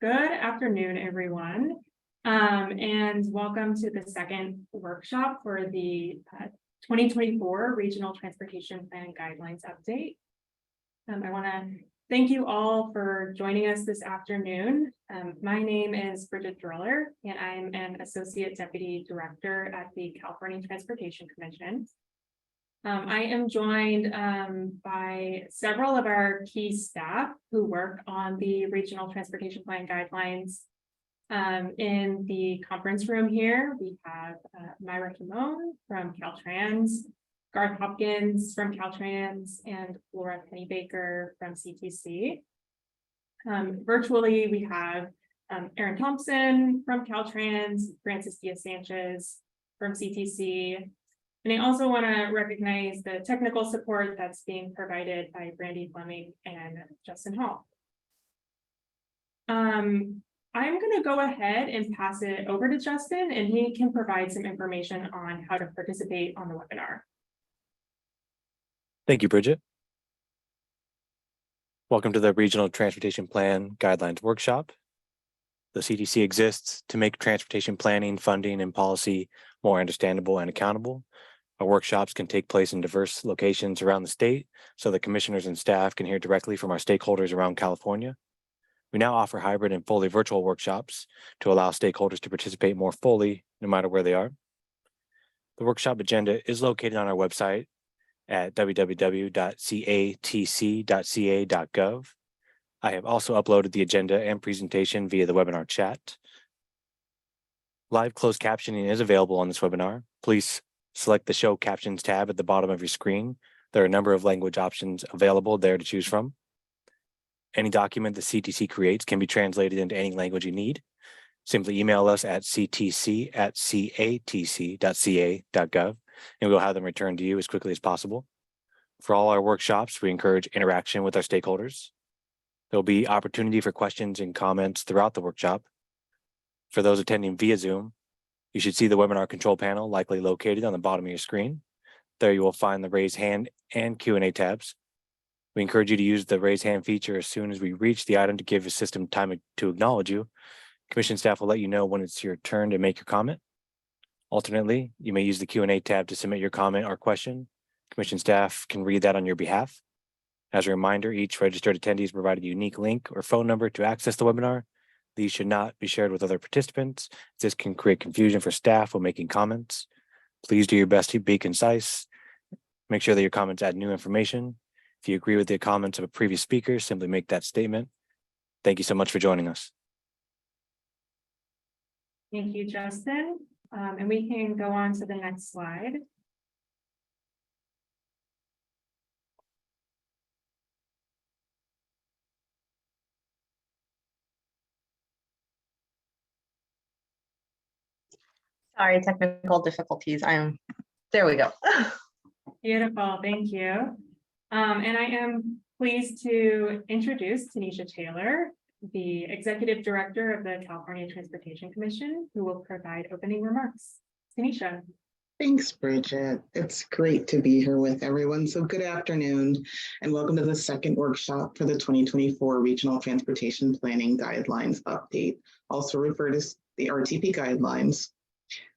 Good afternoon, everyone, and welcome to the second workshop for the 2024 Regional Transportation Plan Guidelines Update. I want to thank you all for joining us this afternoon. My name is Bridget Driller, and I'm an Associate Deputy Director at the California Transportation Commission. I am joined by several of our key staff who work on the Regional Transportation Plan Guidelines. In the conference room here, we have Myra Kimon from Caltrans, Garth Hopkins from Caltrans, and Laura Pennybaker from CTC. Virtually, we have Aaron Thompson from Caltrans, Francis Diaz-Sanchez from CTC, and I also want to recognize the technical support that's being provided by Brandy Fleming and Justin Hall. I'm going to go ahead and pass it over to Justin, and he can provide some information on how to participate on the webinar. Thank you, Bridget. Welcome to the Regional Transportation Plan Guidelines Workshop. The CTC exists to make transportation planning, funding, and policy more understandable and accountable. Our workshops can take place in diverse locations around the state so that commissioners and staff can hear directly from our stakeholders around California. We now offer hybrid and fully virtual workshops to allow stakeholders to participate more fully, no matter where they are. The workshop agenda is located on our website at www.catc.ca.gov. I have also uploaded the agenda and presentation via the webinar chat. Live closed captioning is available on this webinar. Please select the Show Captions tab at the bottom of your screen. There are a number of language options available there to choose from. Any document the CTC creates can be translated into any language you need. Simply email us at ctc@catc.ca.gov, and we'll have them returned to you as quickly as possible. For all our workshops, we encourage interaction with our stakeholders. There will be opportunity for questions and comments throughout the workshop. For those attending via Zoom, you should see the webinar control panel likely located on the bottom of your screen. There you will find the raise hand and Q&A tabs. We encourage you to use the raise hand feature as soon as we reach the item to give the system time to acknowledge you. Commission staff will let you know when it's your turn to make your comment. Alternately, you may use the Q&A tab to submit your comment or question. Commission staff can read that on your behalf. As a reminder, each registered attendee is provided a unique link or phone number to access the webinar. These should not be shared with other participants. This can create confusion for staff when making comments. Please do your best to be concise. Make sure that your comments add new information. If you agree with the comments of a previous speaker, simply make that statement. Thank you so much for joining us. Thank you, Justin. And we can go on to the next slide. Sorry, technical difficulties. There we go. Beautiful, thank you. And I am pleased to introduce Tanisha Taylor, the Executive Director of the California Transportation Commission, who will provide opening remarks. Tanisha. Thanks, Bridget. It's great to be here with everyone. So good afternoon and welcome to the second workshop for the 2024 Regional Transportation Planning Guidelines Update, also referred as the RTP Guidelines.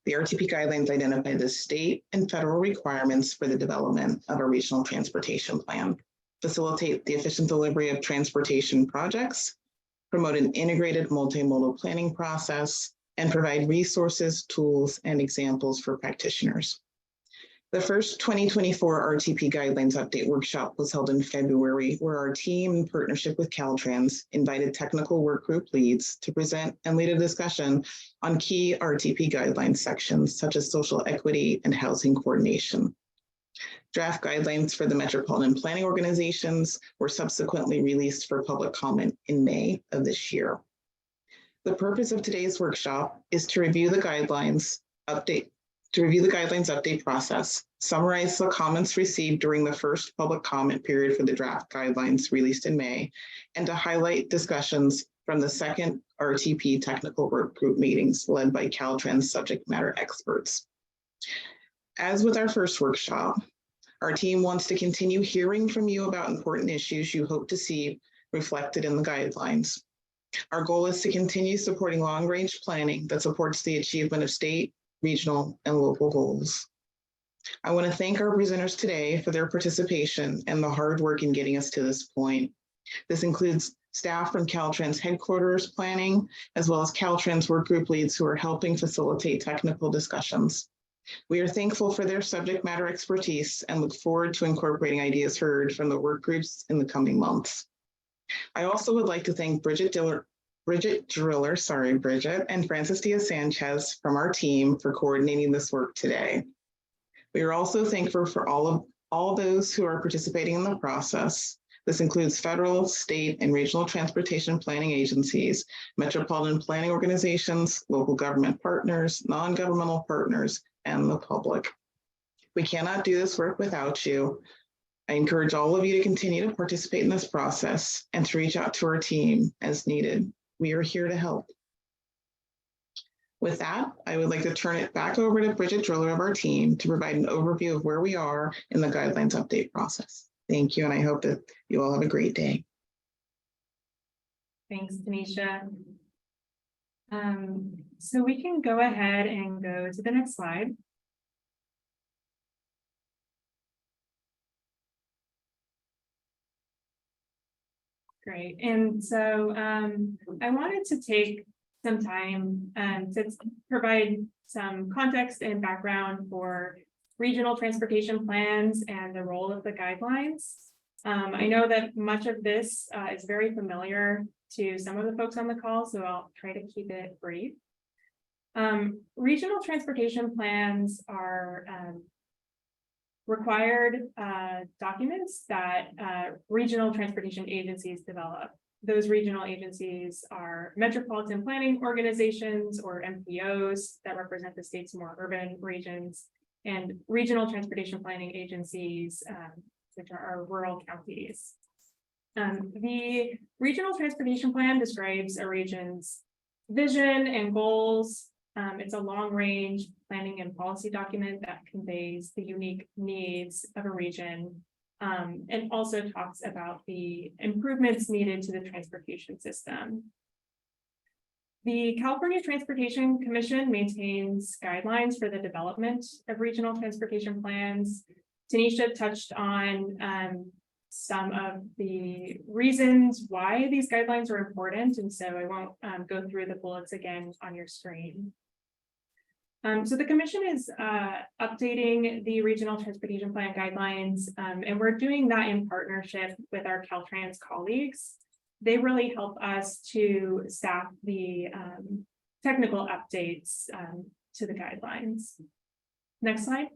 The RTP guidelines identify the state and federal requirements for the development of a regional transportation plan, facilitate the efficient delivery of transportation projects, promote an integrated multimodal planning process, and provide resources, tools, and examples for practitioners. The first 2024 RTP Guidelines Update workshop was held in February, where our team, in partnership with Caltrans, invited technical work group leads to present and lead a discussion on key RTP guidelines sections, such as social equity and housing coordination. Draft guidelines for the metropolitan planning organizations were subsequently released for public comment in May of this year. The purpose of today's workshop is to review the guidelines update process, summarize the comments received during the first public comment period for the draft guidelines released in May, and to highlight discussions from the second RTP technical work group meetings led by Caltrans subject matter experts. As with our first workshop, our team wants to continue hearing from you about important issues you hope to see reflected in the guidelines. Our goal is to continue supporting long-range planning that supports the achievement of state, regional, and local goals. I want to thank our presenters today for their participation and the hard work in getting us to this point. This includes staff from Caltrans headquarters planning, as well as Caltrans work group leads who are helping facilitate technical discussions. We are thankful for their subject matter expertise and look forward to incorporating ideas heard from the work groups in the coming months. I also would like to thank Bridget Driller, and Francis Diaz-Sanchez from our team for coordinating this work today. We are also thankful for all those who are participating in the process. This includes federal, state, and regional transportation planning agencies, metropolitan planning organizations, local government partners, non-governmental partners, and the public. We cannot do this work without you. I encourage all of you to continue to participate in this process and to reach out to our team as needed. We are here to help. With that, I would like to turn it back over to Bridget Driller of our team to provide an overview of where we are in the guidelines update process. Thank you, and I hope that you all have a great day. Thanks, Tanisha. So we can go ahead and go to the next slide. Great, and so I wanted to take some time to provide some context and background for regional transportation plans and the role of the guidelines. I know that much of this is very familiar to some of the folks on the call, so I'll try to keep it brief. Regional transportation plans are required documents that regional transportation agencies develop. Those regional agencies are metropolitan planning organizations, or MPOs, that represent the state's more urban regions, and regional transportation planning agencies, which are our rural counties. The regional transportation plan describes a region's vision and goals. It's a long-range planning and policy document that conveys the unique needs of a region, and also talks about the improvements needed to the transportation system. The California Transportation Commission maintains guidelines for the development of regional transportation plans. Tanisha touched on some of the reasons why these guidelines are important, and so I won't go through the bullets again on your screen. So the commission is updating the regional transportation plan guidelines, and we're doing that in partnership with our Caltrans colleagues. They really help us to staff the technical updates to the guidelines. Next slide.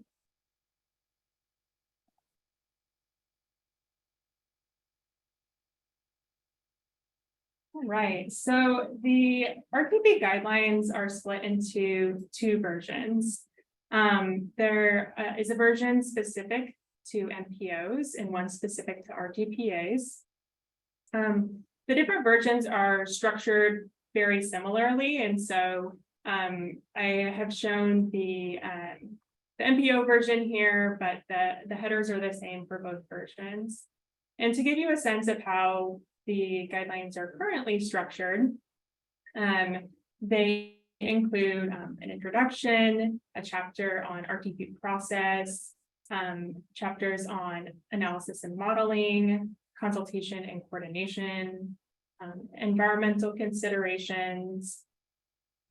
All right, so the RTP guidelines are split into two versions. There is a version specific to MPOs and one specific to RTPAs. The different versions are structured very similarly, and so I have shown the MPO version here, but the headers are the same for both versions. And to give you a sense of how the guidelines are currently structured, they include an introduction, a chapter on RTP process, chapters on analysis and modeling, consultation and coordination, environmental considerations.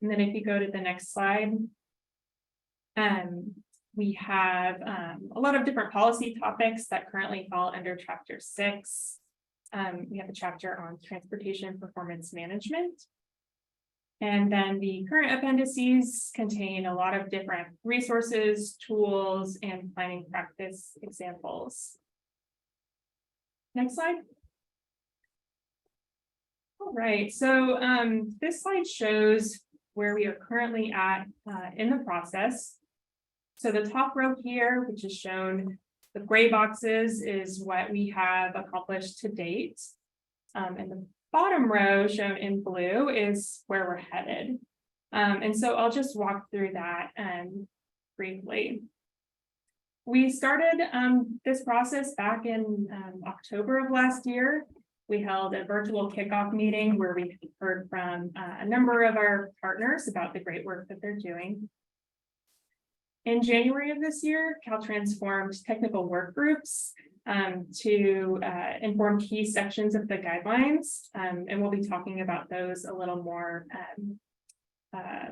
And then if you go to the next slide, we have a lot of different policy topics that currently fall under Chapter 6. We have a chapter on transportation performance management. And then the current appendices contain a lot of different resources, tools, and planning practice examples. Next slide. All right, so this slide shows where we are currently at in the process. So the top row here, which is shown, the gray boxes, is what we have accomplished to date. And the bottom row shown in blue is where we're headed. And so I'll just walk through that briefly. We started this process back in October of last year. we held a virtual kickoff meeting where we heard from a number of our partners about the great work that they're doing. In January of this year, Caltrans formed technical work groups to inform key sections of the guidelines, and we'll be talking about those a little more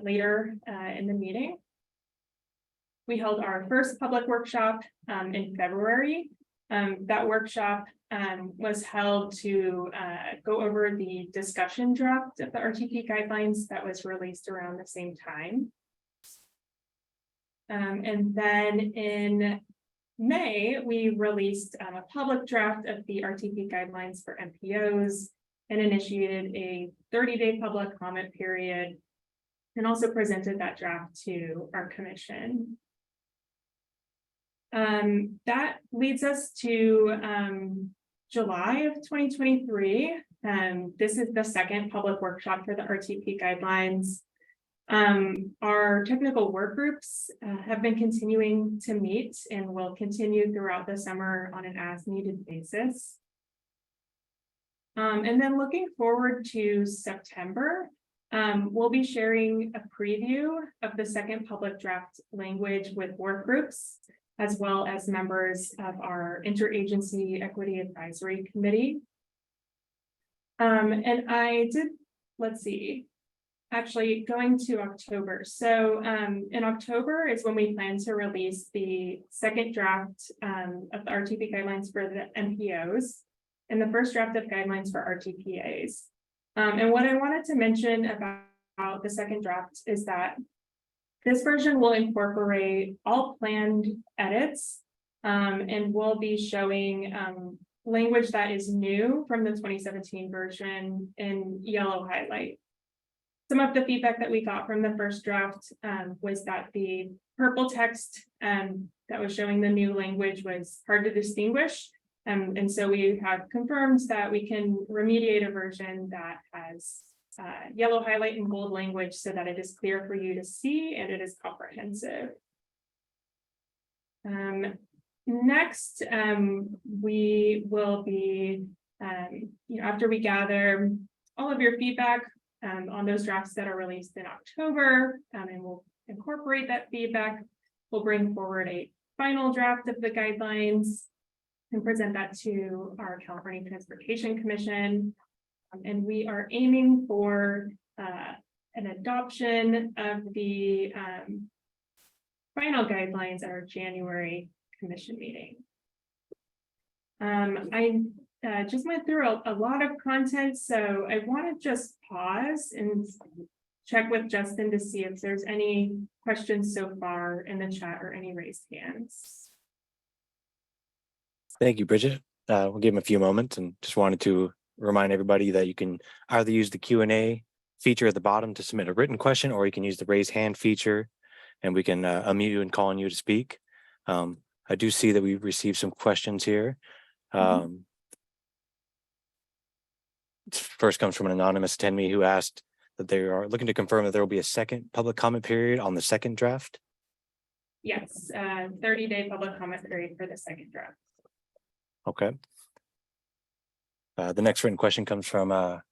later in the meeting. We held our first public workshop in February. That workshop was held to go over the discussion draft of the RTP guidelines that was released around the same time. And then in May, we released a public draft of the RTP guidelines for MPOs and initiated a 30-day public comment period and also presented that draft to our commission. That leads us to July of 2023. This is the second public workshop for the RTP guidelines. Our technical work groups have been continuing to meet and will continue throughout the summer on an as-needed basis. And then looking forward to September, we'll be sharing a preview of the second public draft language with work groups, as well as members of our Interagency Equity Advisory Committee. And I did, let's see, actually going to October. So in October is when we plan to release the second draft of the RTP guidelines for the MPOs and the first draft of guidelines for RTPAs. And what I wanted to mention about the second draft is that this version will incorporate all planned edits and will be showing language that is new from the 2017 version in yellow highlight. Some of the feedback that we got from the first draft was that the purple text that was showing the new language was hard to distinguish. And so we have confirmed that we can remediate a version that has yellow highlight and bold language so that it is clear for you to see and it is comprehensive. Next, we will be, after we gather all of your feedback on those drafts that are released in October, and we'll incorporate that feedback, we'll bring forward a final draft of the guidelines and present that to our California Transportation Commission. And we are aiming for an adoption of the final guidelines at our January commission meeting. I just went through a lot of content, so I want to just pause and check with Justin to see if there's any questions so far in the chat or any raised hands. Thank you, Bridget. We'll give him a few moments and just wanted to remind everybody that you can either use the Q&A feature at the bottom to submit a written question, or you can use the raise hand feature and we can unmute you and call on you to speak. I do see that we've received some questions here. First comes from an anonymous attendee who asked that they are looking to confirm that there will be a second public comment period on the second draft. Yes, 30-day public comment period for the second draft. Okay. The next written question comes from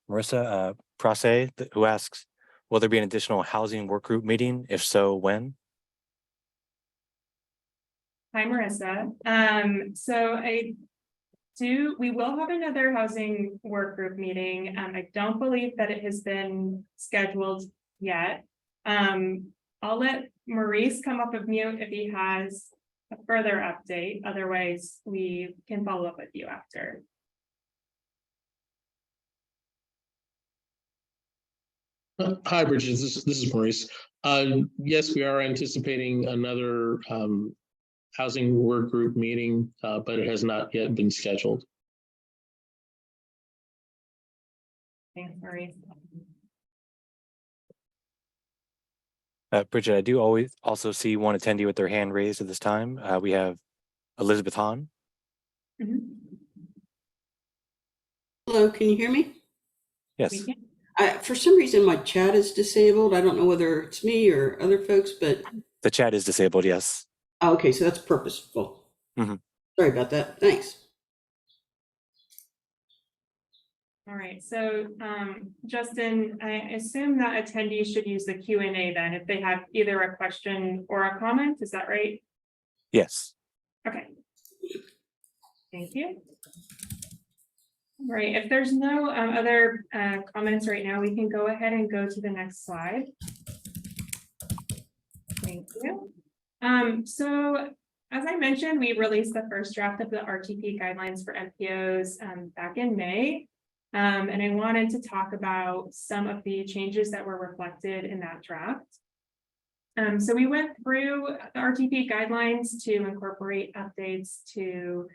Marissa Prase, who asks, will there be an additional housing work group meeting? If so, when? Hi, Marissa. We will have another housing work group meeting. I don't believe that it has been scheduled yet. I'll let Maurice come up of mute if he has a further update. Otherwise, we can follow up with you after. Hi, Bridget. This is Maurice. Yes, we are anticipating another housing work group meeting, but it has not yet been scheduled. Thanks, Maurice. Bridget, I do also see one attendee with their hand raised at this time. We have Elizabeth Hahn. Hello, can you hear me? Yes. For some reason, my chat is disabled. I don't know whether it's me or other folks, but The chat is disabled, yes. okay, so that's purposeful. Mhm. Sorry about that. Thanks. All right, so Justin, I assume that attendees should use the Q&A then if they have either a question or a comment, is that right? Yes. Okay. Thank you. All right, if there's no other comments right now, we can go ahead and go to the next slide. Thank you. So as I mentioned, we released the first draft of the RTP guidelines for MPOs back in May. And I wanted to talk about some of the changes that were reflected in that draft. So we went through the RTP guidelines to incorporate updates to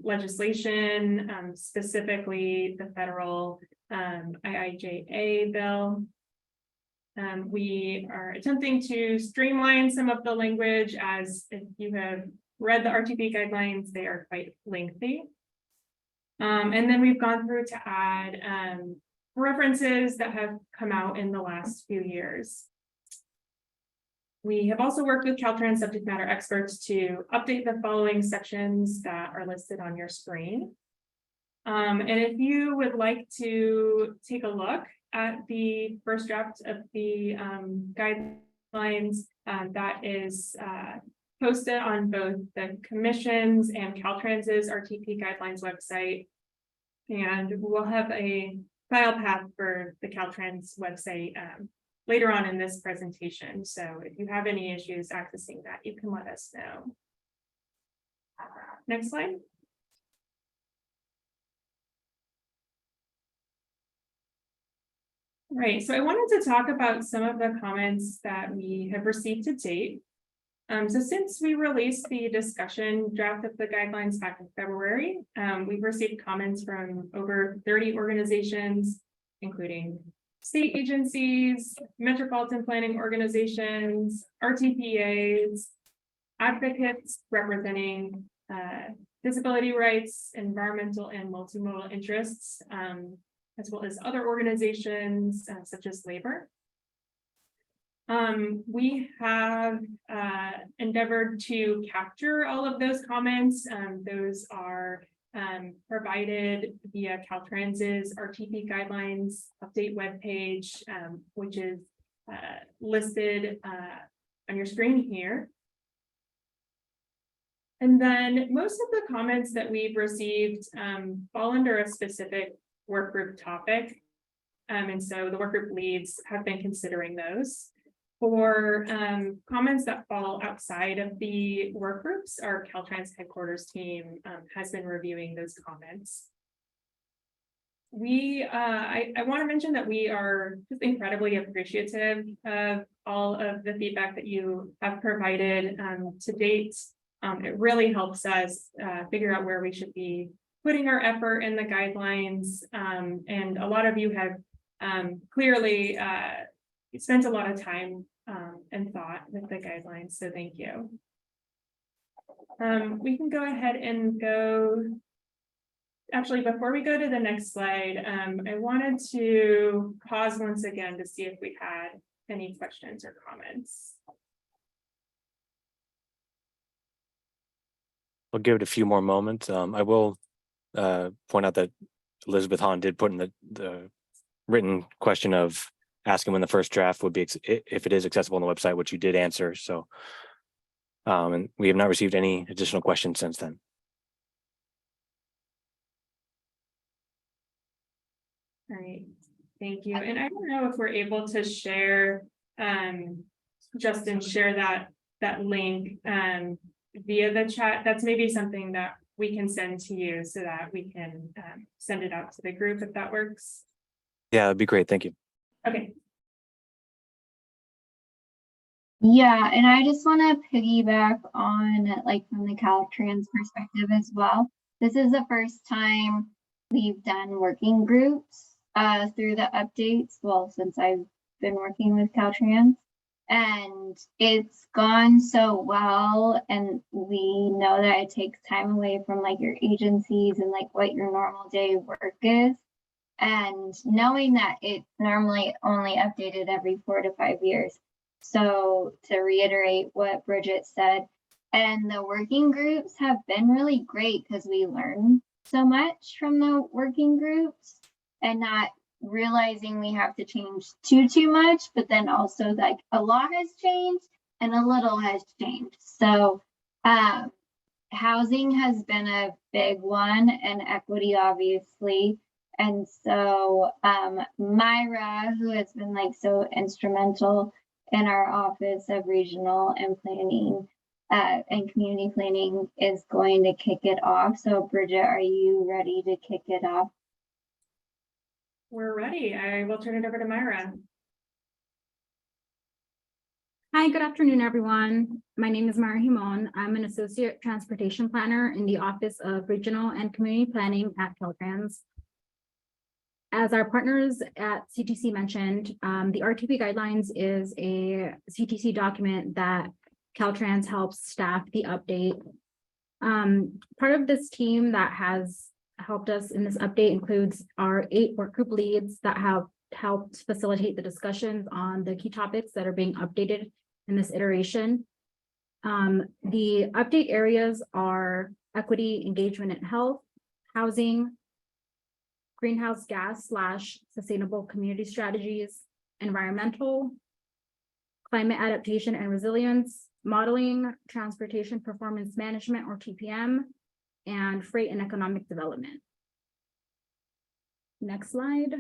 legislation, specifically the federal IIJA bill. We are attempting to streamline some of the language, as if you have read the RTP guidelines, they are quite lengthy. And then we've gone through to add references that have come out in the last few years. We have also worked with Caltrans subject matter experts to update the following sections that are listed on your screen. And if you would like to take a look at the first draft of the guidelines, that is posted on both the Commission's and Caltrans's RTP guidelines website. And we'll have a file path for the Caltrans website later on in this presentation. So if you have any issues accessing that, you can let us know. Next slide. Right, so I wanted to talk about some of the comments that we have received to date. So since we released the discussion draft of the guidelines back in February, we've received comments from over 30 organizations, including state agencies, metropolitan planning organizations, RTPAs, advocates representing disability rights, environmental and multimodal interests, as well as other organizations such as labor. We have endeavored to capture all of those comments. Those are provided via Caltrans's RTP guidelines update webpage, which is listed on your screen here. And then most of the comments that we've received fall under a specific work group topic. And so the work group leads have been considering those. For comments that fall outside of the work groups, our Caltrans headquarters team has been reviewing those comments. I want to mention that we are just incredibly appreciative of all of the feedback that you have provided to date. It really helps us figure out where we should be putting our effort in the guidelines. And a lot of you have clearly spent a lot of time and thought with the guidelines, so thank you. We can go ahead and go. Actually, before we go to the next slide, I wanted to pause once again to see if we had any questions or comments. We'll give it a few more moments. I will point out that Elizabeth Hahn did put in the written question of asking when the first draft would be, if it is accessible on the website, which you did answer. So, and we have not received any additional questions since then. All right, thank you. And I don't know if we're able to share, Justin, share that link via the chat. That's maybe something that we can send to you so that we can send it out to the group if that works. Yeah, that'd be great. Thank you. Okay. Yeah, and I just want to piggyback on, like, from the Caltrans perspective as well. This is the first time we've done working groups through the updates, well, since I've been working with Caltrans, and it's gone so well. And we know that it takes time away from like your agencies and like what your normal day work is. And knowing that it's normally only updated every 4 to 5 years. So to reiterate what Bridget said, and the working groups have been really great because we learn so much from the working groups. and not realizing we have to change too much, but then also like a lot has changed and a little has changed. So housing has been a big one, and equity obviously. And so Myra, who has been like so instrumental in our Office of Regional and Planning and Community Planning, is going to kick it off. So Bridget, are you ready to kick it off? We're ready. I will turn it over to Myra. Hi, good afternoon, everyone. My name is Mara Himon. I'm an Associate Transportation Planner in the Office of Regional and Community Planning at Caltrans. As our partners at CTC mentioned, the RTP guidelines is a CTC document that Caltrans helps staff the update. Part of this team that has helped us in this update includes our 8 work group leads that have helped facilitate the discussions on the key topics that are being updated in this iteration. The update areas are equity, engagement, and health, housing, greenhouse gas / sustainable community strategies, environmental, climate adaptation and resilience, modeling, transportation performance management or TPM, and freight and economic development. Next slide.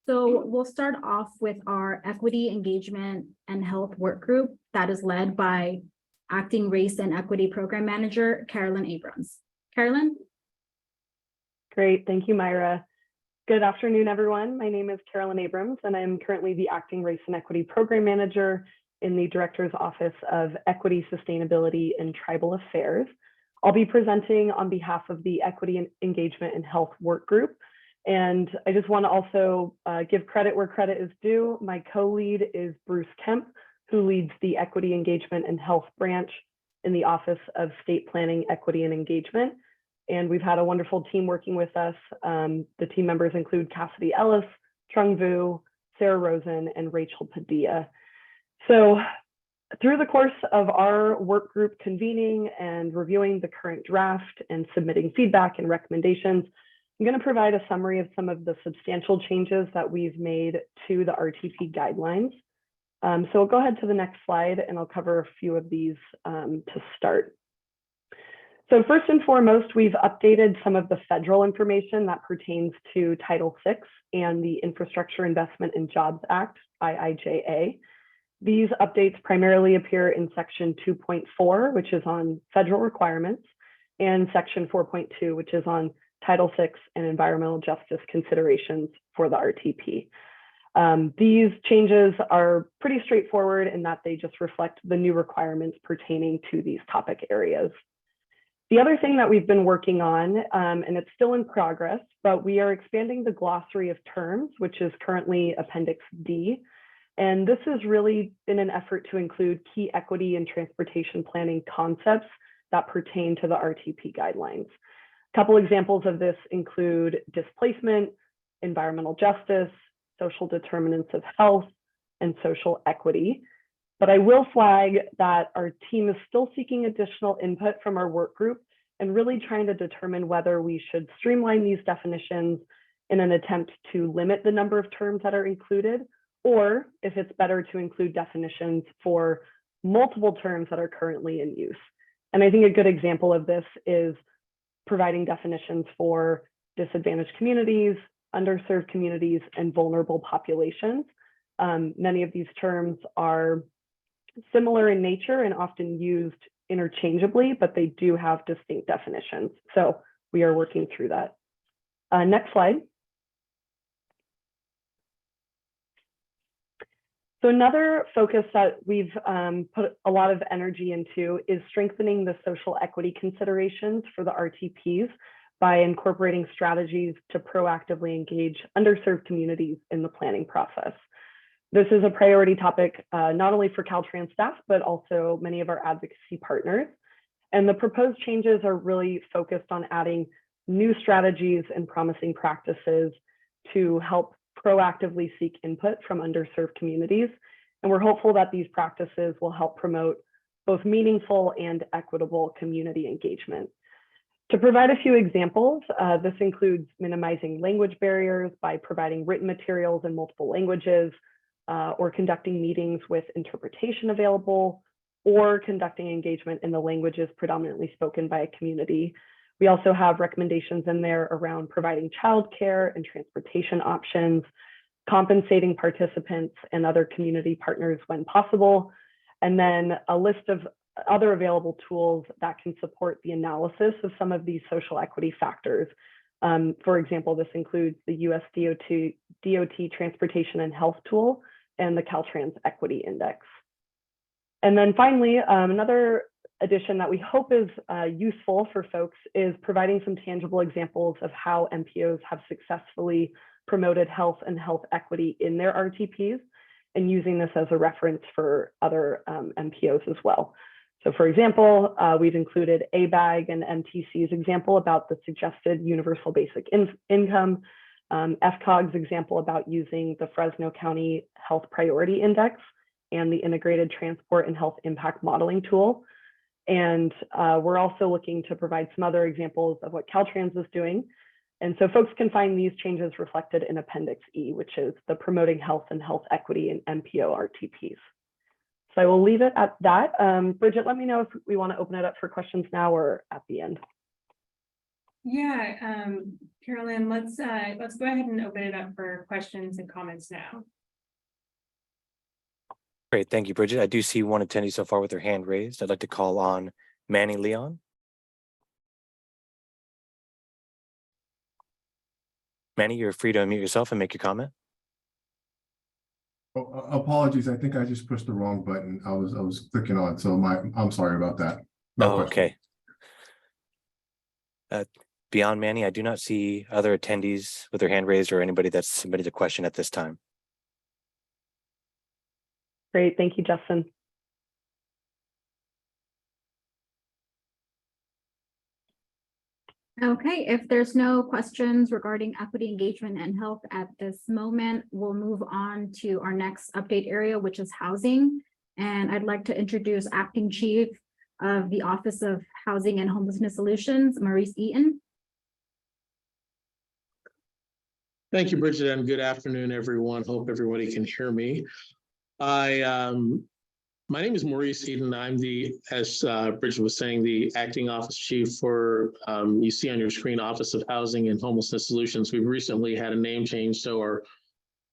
So we'll start off with our equity, engagement, and health work group that is led by Acting Race and Equity Program Manager, Carolyn Abrams. Carolyn? Great, thank you, Myra. Good afternoon, everyone. My name is Carolyn Abrams, and I'm currently the Acting Race and Equity Program Manager in the Director's Office of Equity, Sustainability, and Tribal Affairs. I'll be presenting on behalf of the Equity, Engagement, and Health Work Group. And I just want to also give credit where credit is due. My co-lead is Bruce Kemp, who leads the Equity, Engagement, and Health branch in the Office of State Planning, Equity, and Engagement. And we've had a wonderful team working with us. The team members include Cassidy Ellis, Trung Vu, Sarah Rosen, and Rachel Padilla. So through the course of our work group convening and reviewing the current draft and submitting feedback and recommendations, I'm going to provide a summary of some of the substantial changes that we've made to the RTP guidelines. So I'll go ahead to the next slide and I'll cover a few of these to start. So first and foremost, we've updated some of the federal information that pertains to Title VI and the Infrastructure Investment and Jobs Act, IIJA. These updates primarily appear in Section 2.4, which is on federal requirements, and Section 4.2, which is on Title VI and environmental justice considerations for the RTP. These changes are pretty straightforward in that they just reflect the new requirements pertaining to these topic areas. The other thing that we've been working on, and it's still in progress, but we are expanding the glossary of terms, which is currently Appendix D. And this is really in an effort to include key equity and transportation planning concepts that pertain to the RTP guidelines. A couple examples of this include displacement, environmental justice, social determinants of health, and social equity. But I will flag that our team is still seeking additional input from our work group and really trying to determine whether we should streamline these definitions in an attempt to limit the number of terms that are included, or if it's better to include definitions for multiple terms that are currently in use. And I think a good example of this is providing definitions for disadvantaged communities, underserved communities, and vulnerable populations. Many of these terms are similar in nature and often used interchangeably, but they do have distinct definitions. So we are working through that. Next slide. So another focus that we've put a lot of energy into is strengthening the social equity considerations for the RTPs by incorporating strategies to proactively engage underserved communities in the planning process. This is a priority topic, not only for Caltrans staff, but also many of our advocacy partners. And the proposed changes are really focused on adding new strategies and promising practices to help proactively seek input from underserved communities. And we're hopeful that these practices will help promote both meaningful and equitable community engagement. To provide a few examples, this includes minimizing language barriers by providing written materials in multiple languages, or conducting meetings with interpretation available, or conducting engagement in the languages predominantly spoken by a community. We also have recommendations in there around providing childcare and transportation options, compensating participants and other community partners when possible, and then a list of other available tools that can support the analysis of some of these social equity factors. For example, this includes the US DOT Transportation and Health Tool and the Caltrans Equity Index. And then finally, another addition that we hope is useful for folks is providing some tangible examples of how MPOs have successfully promoted health and health equity in their RTPs, and using this as a reference for other MPOs as well. So for example, we've included ABAG and MTC's example about the suggested universal basic income, FCOG's example about using the Fresno County Health Priority Index and the Integrated Transport and Health Impact Modeling Tool. And we're also looking to provide some other examples of what Caltrans is doing. And so folks can find these changes reflected in Appendix E, which is the Promoting Health and Health Equity in MPO RTPs. So I will leave it at that. Bridget, let me know if we want to open it up for questions now or at the end. Yeah, Carolyn, let's go ahead and open it up for questions and comments now. Great, thank you, Bridget. I do see one attendee so far with their hand raised. I'd like to call on Manny Leon. Manny, you're free to unmute yourself and make your comment. Oh, apologies. I think I just pushed the wrong button. I was clicking on, so I'm sorry about that. No question. Okay. Beyond Manny, I do not see other attendees with their hand raised or anybody that's submitted a question at this time. Great, thank you, Justin. Okay, if there's no questions regarding equity engagement and health at this moment, we'll move on to our next update area, which is housing. And I'd like to introduce Acting Chief of the Office of Housing and Homelessness Solutions, Maurice Eaton. Thank you, Bridget, and good afternoon, everyone. Hope everybody can hear me. My name is Maurice Eaton. I'm the, as Bridget was saying, the acting office chief for, you see on your screen, Office of Housing and Homelessness Solutions. We've recently had a name change, so our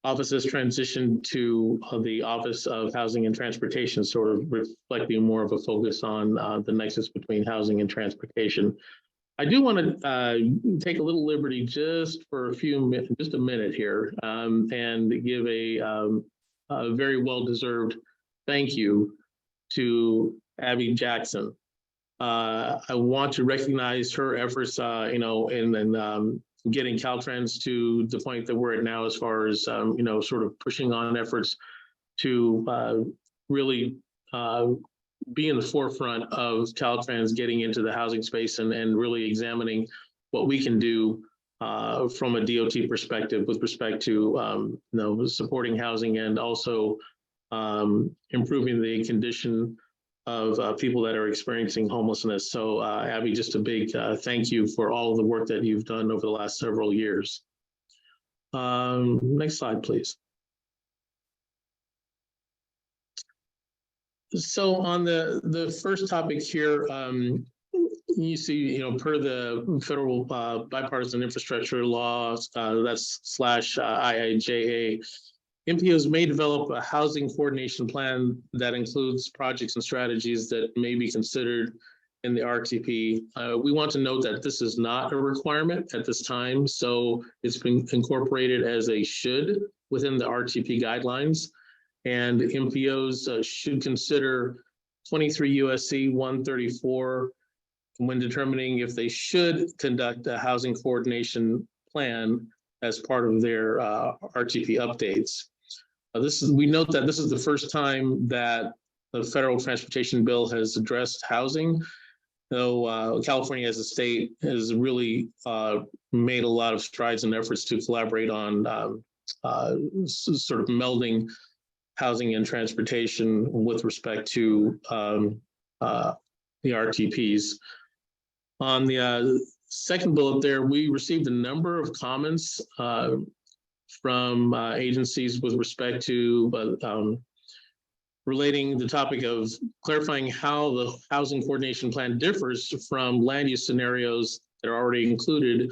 office has transitioned to the Office of Housing and Transportation, sort of reflecting more of a focus on the nexus between housing and transportation. I do want to take a little liberty just for just a minute here, and give a very well-deserved thank you to Abby Jackson. I want to recognize her efforts, in getting Caltrans to the point that we're at now, as far as sort of pushing on efforts to really be in the forefront of Caltrans getting into the housing space and really examining what we can do from a DOT perspective with respect to supporting housing and also improving the condition of people that are experiencing homelessness. So Abby, just a big thank you for all of the work that you've done over the last several years. Next slide, please. So on the first topic here, you see, per the federal bipartisan infrastructure law, that's /IIJA, MPOs may develop a housing coordination plan that includes projects and strategies that may be considered in the RTP. We want to note that this is not a requirement at this time, so it's been incorporated as a should within the RTP guidelines. And MPOs should consider 23 USC 134 when determining if they should conduct a housing coordination plan as part of their RTP updates. We note that this is the first time that the federal transportation bill has addressed housing, though California as a state has really made a lot of strides and efforts to collaborate on sort of melding housing and transportation with respect to the RTPs. On the second bullet there, we received a number of comments from agencies with respect to relating the topic of clarifying how the housing coordination plan differs from land use scenarios that are already included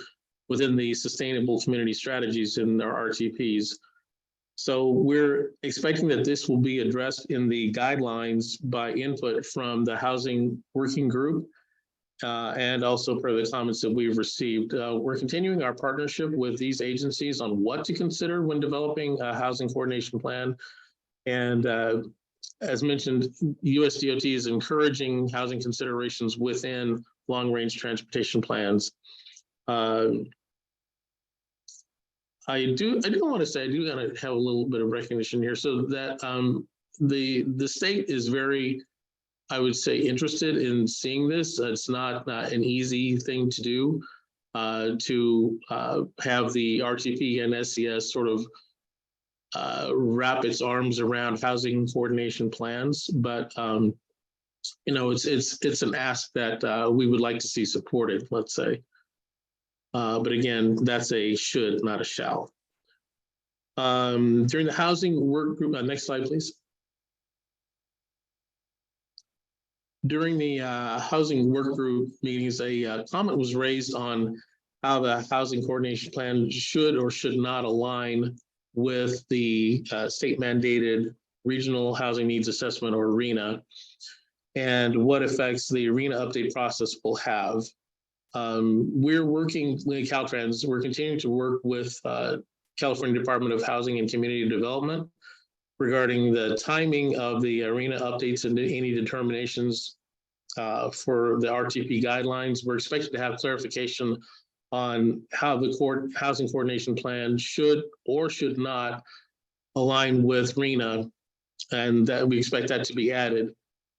within the sustainable community strategies in our RTPs. So we're expecting that this will be addressed in the guidelines by input from the housing working group and also per the comments that we've received. We're continuing our partnership with these agencies on what to consider when developing a housing coordination plan. And as mentioned, USDOT is encouraging housing considerations within long-range transportation plans. I do want to say, I do want to have a little bit of recognition here, so that the state is very, I would say, interested in seeing this. It's not an easy thing to do to have the RTP and SCS sort of wrap its arms around housing coordination plans, but you know, it's an ask that we would like to see supported, let's say. But again, that's a should, not a shall. During the housing work group, next slide, please. During the housing work group meetings, a comment was raised on how the housing coordination plan should or should not align with the state mandated regional housing needs assessment, or RHNA, and what effects the RHNA update process will have. We're working with Caltrans. We're continuing to work with California Department of Housing and Community Development regarding the timing of the RHNA updates and any determinations for the RTP guidelines. We're expected to have clarification on how the housing coordination plan should or should not align with RHNA, and that we expect that to be added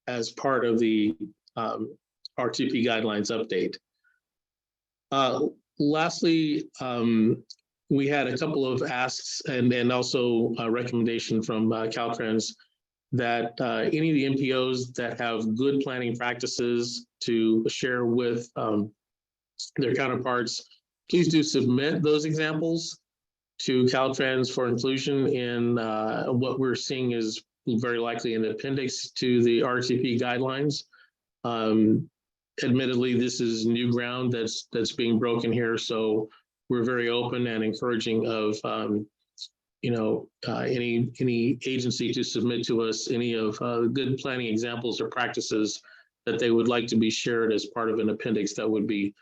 as part of the RTP guidelines update. Lastly, we had a couple of asks and also a recommendation from Caltrans that any of the MPOs that have good planning practices to share with their counterparts, please do submit those examples to Caltrans for inclusion in what we're seeing is very likely an appendix to the RTP guidelines. Admittedly, this is new ground that's being broken here, so we're very open and encouraging of you know, any agency to submit to us any of good planning examples or practices that they would like to be shared as part of an appendix that would be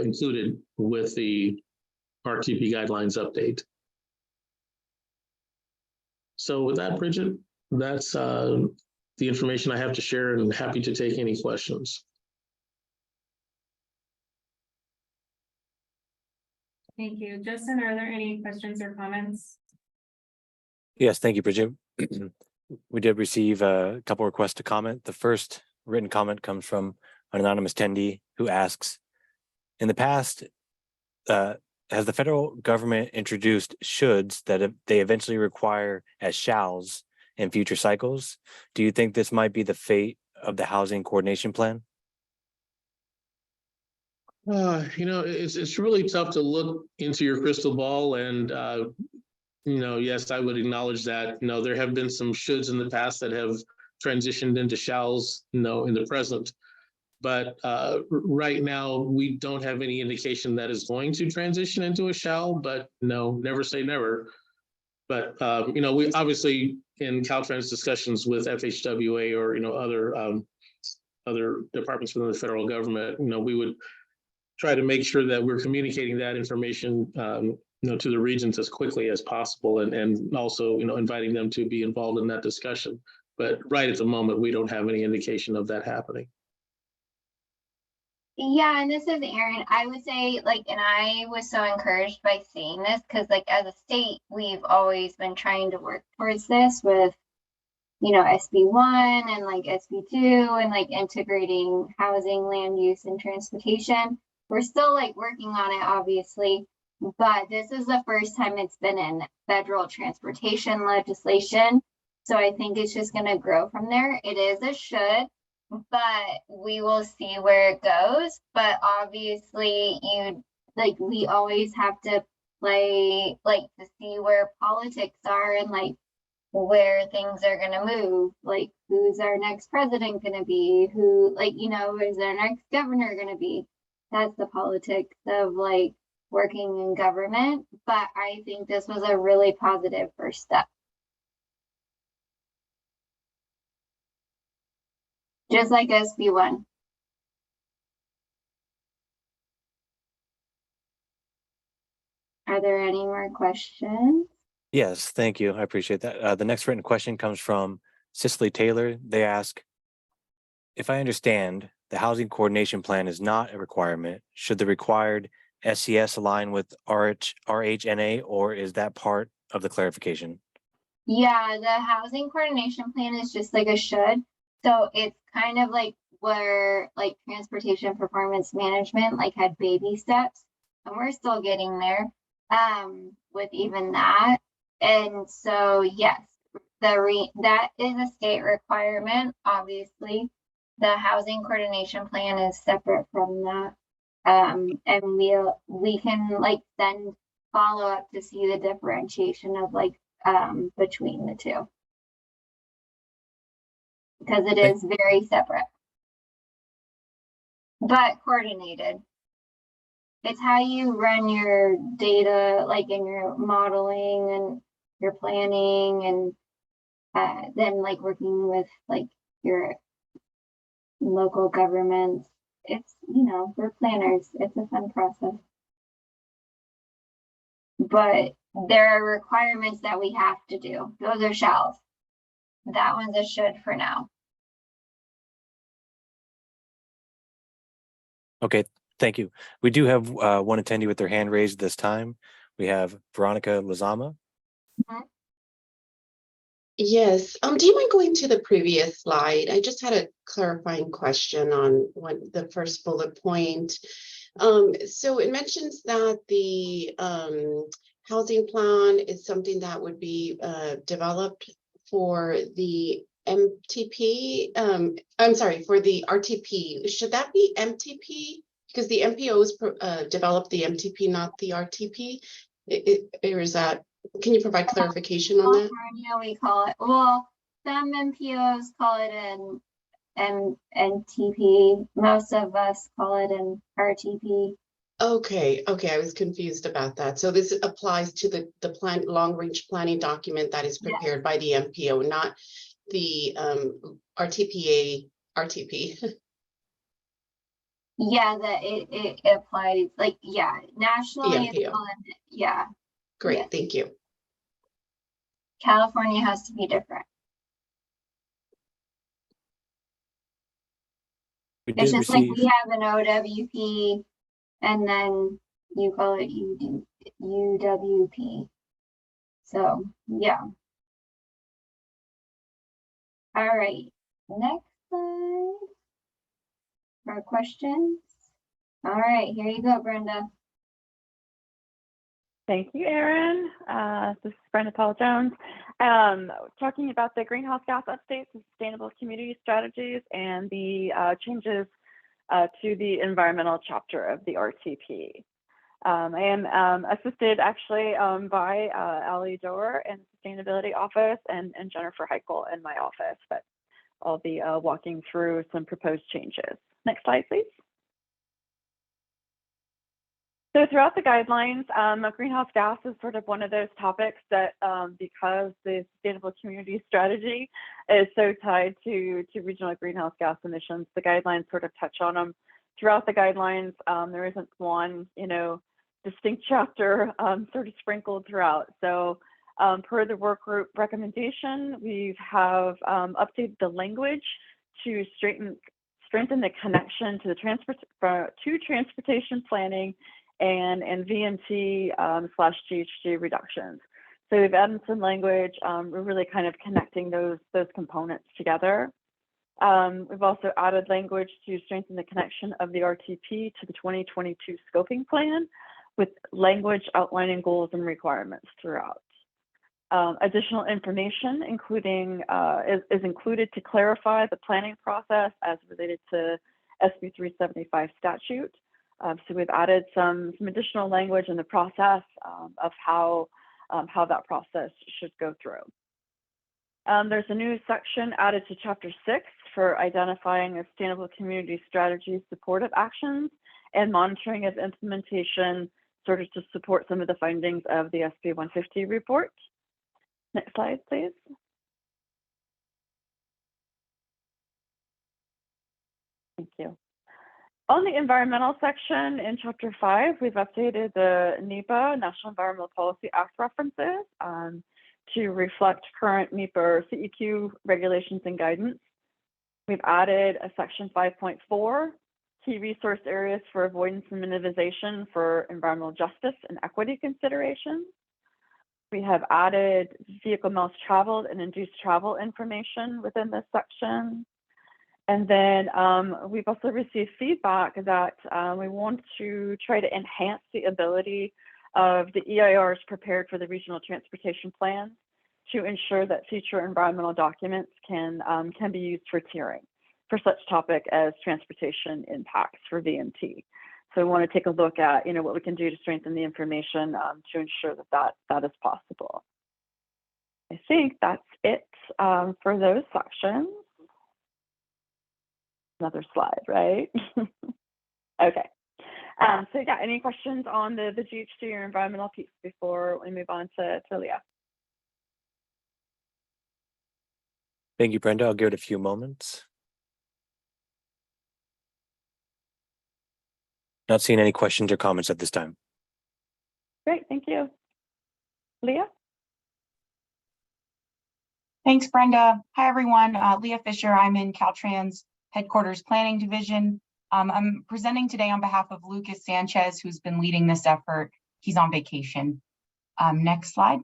included with the RTP guidelines update. So with that, Bridget, that's the information I have to share, and happy to take any questions. Thank you. Justin, are there any questions or comments? Yes, thank you, Bridget. We did receive a couple requests to comment. The first written comment comes from an anonymous attendee who asks, in the past, has the federal government introduced shoulds that they eventually require as shalls in future cycles? Do you think this might be the fate of the housing coordination plan? You know, it's really tough to look into your crystal ball, and you know, yes, I would acknowledge that. You know, there have been some shoulds in the past that have transitioned into shalls, you know, in the present. But right now, we don't have any indication that is going to transition into a shall. But no, never say never. But you know, we obviously in Caltrans discussions with FHWA or you know other departments within the federal government, you know, we would try to make sure that we're communicating that information, you know, to the regions as quickly as possible, and also, you know, inviting them to be involved in that discussion. But right at the moment, we don't have any indication of that happening. Yeah, and this is Erin. I would say, like, and I was so encouraged by seeing this because, like, as a state, we've always been trying to work towards this with, you know, SB1 and like SB2 and like integrating housing, land use, and transportation. We're still like working on it, obviously, but this is the first time it's been in federal transportation legislation. So I think it's just going to grow from there. It is a should. but we will see where it goes. But obviously, we always have to play, to see where politics are and where things are gonna move. Like, who's our next president gonna be? Who, is our next governor gonna be? That's the politics of working in government. But I think this was a really positive first step. Just like SB1. Are there any more questions? Yes, thank you. I appreciate that. The next written question comes from Cicely Taylor. They ask, if I understand, the housing coordination plan is not a requirement. Should the required SES align with RHNA, or is that part of the clarification? Yeah, the housing coordination plan is just like a should. So it's kind of like where transportation performance management had baby steps, and we're still getting there with even that. And so yes, that is a state requirement. Obviously, the housing coordination plan is separate from that. And we can then follow up to see the differentiation of between the two, because it is very separate but coordinated. It's how you run your data, in your modeling and your planning, and then working with your local governments. It's, we're planners. It's a fun process. But there are requirements that we have to do. Those are shalls. That one's a should for now. Okay, thank you. We do have one attendee with their hand raised this time. We have Veronica Lazama. Yes. Do you mind going to the previous slide? I just had a clarifying question on the first bullet point. So it mentions that the housing plan is something that would be developed for the MTP. I'm sorry, for the RTP. Should that be MTP? Because the MPOs developed the MTP, not the RTP. Or is that? Can you provide clarification on that? California, we call it. Well, some MPOs call it an NTP. Most of us call it an RTP. Okay, I was confused about that. So this applies to the long-range planning document that is prepared by the MPO, not the RTP. Yeah, that it applies nationally. It's called, Great, yes. thank you. California has to be different. It's just like we have an OWP and then you call it UWP. So yeah. All right, next slide. More questions? All right, here you go, Brenda. Thank you, Erin. This is Brenda Paul-Jones. Talking about the greenhouse gas updates and sustainable community strategies and the changes to the environmental chapter of the RTP. I am assisted actually by Ali Doer in the Sustainability Office and Jennifer Heichel in my office, but I'll be walking through some proposed changes. Next slide, please. So throughout the guidelines, greenhouse gas is sort of one of those topics that, because the sustainable community strategy is so tied to regional greenhouse gas emissions, the guidelines sort of touch on them. Throughout the guidelines, there isn't one, distinct chapter sort of sprinkled throughout. So per the work group recommendation, we have updated the language to strengthen the connection to the transportation planning and VMT / GHG reductions. So we've added some language. We're really kind of connecting those components together. We've also added language to strengthen the connection of the RTP to the 2022 scoping plan with language outlining goals and requirements throughout. Additional information, including is included to clarify the planning process as related to SB 375 statute. So we've added some additional language in the process of how that process should go through. There's a new section added to Chapter 6 for identifying sustainable community strategy supportive actions and monitoring of implementation, sort of to support some of the findings of the SB 150 report. Next slide, please. Thank you. On the environmental section in Chapter 5, we've updated the NEPA, National Environmental Policy Act references to reflect current NEPA or CEQ regulations and guidance. We've added a section 5.4, key resource areas for avoidance and minimization for environmental justice and equity considerations. We have added vehicle miles traveled and induced travel information within this section. And then we've also received feedback that we want to try to enhance the ability of the EIRs prepared for the regional transportation plans to ensure that future environmental documents can be used for tiering for such topic as transportation impacts for VMT. So we want to take a look at what we can do to strengthen the information to ensure that is possible. I think that's it for those sections. Another slide, right? Okay. So yeah, any questions on the GHG or environmental piece before we move on to Leah? Thank you, Brenda. I'll give it a few moments. Not seeing any questions or comments at this time. Great, thank you. Leah? Thanks, Brenda. Hi, everyone. Leah Fisher. I'm in Caltrans Headquarters Planning Division. I'm presenting today on behalf of Lucas Sanchez, who's been leading this effort. He's on vacation. Next slide.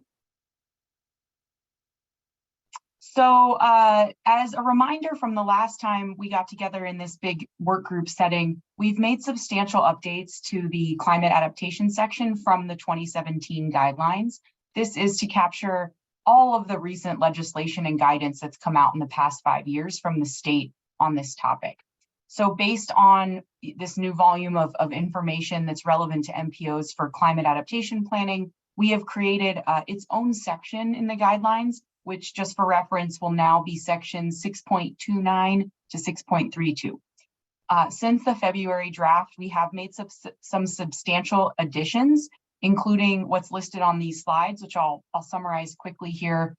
So as a reminder from the last time we got together in this big work group setting, we've made substantial updates to the climate adaptation section from the 2017 guidelines. This is to capture all of the recent legislation and guidance that's come out in the past 5 years from the state on this topic. So based on this new volume of information that's relevant to MPOs for climate adaptation planning, we have created its own section in the guidelines, which just for reference will now be section 6.29 to 6.32. Since the February draft, we have made some substantial additions, including what's listed on these slides, which I'll summarize quickly here.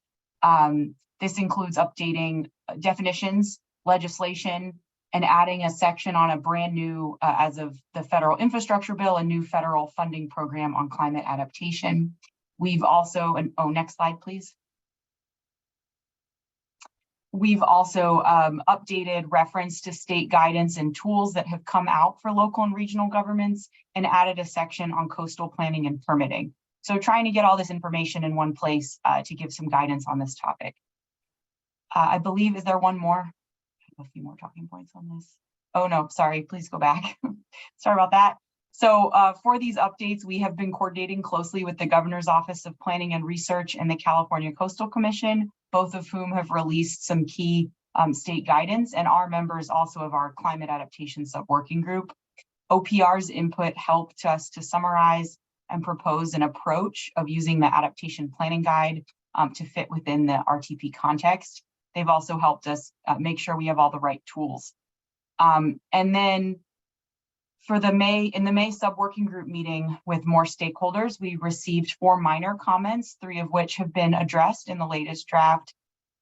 This includes updating definitions, legislation, and adding a section on a brand new, as of the federal infrastructure bill, a new federal funding program on climate adaptation. We've also, next slide, please. We've also updated reference to state guidance and tools that have come out for local and regional governments and added a section on coastal planning and permitting. So trying to get all this information in one place to give some guidance on this topic. I believe, is there one more? I have a few more talking points on this. Oh no, sorry, please go back. Sorry about that. So for these updates, we have been coordinating closely with the Governor's Office of Planning and Research and the California Coastal Commission, both of whom have released some key state guidance and are members also of our climate adaptation sub-working group. OPR's input helped us to summarize and propose an approach of using the adaptation planning guide to fit within the RTP context. They've also helped us make sure we have all the right tools. And then for the May sub-working group meeting with more stakeholders, we received 4 minor comments, 3 of which have been addressed in the latest draft.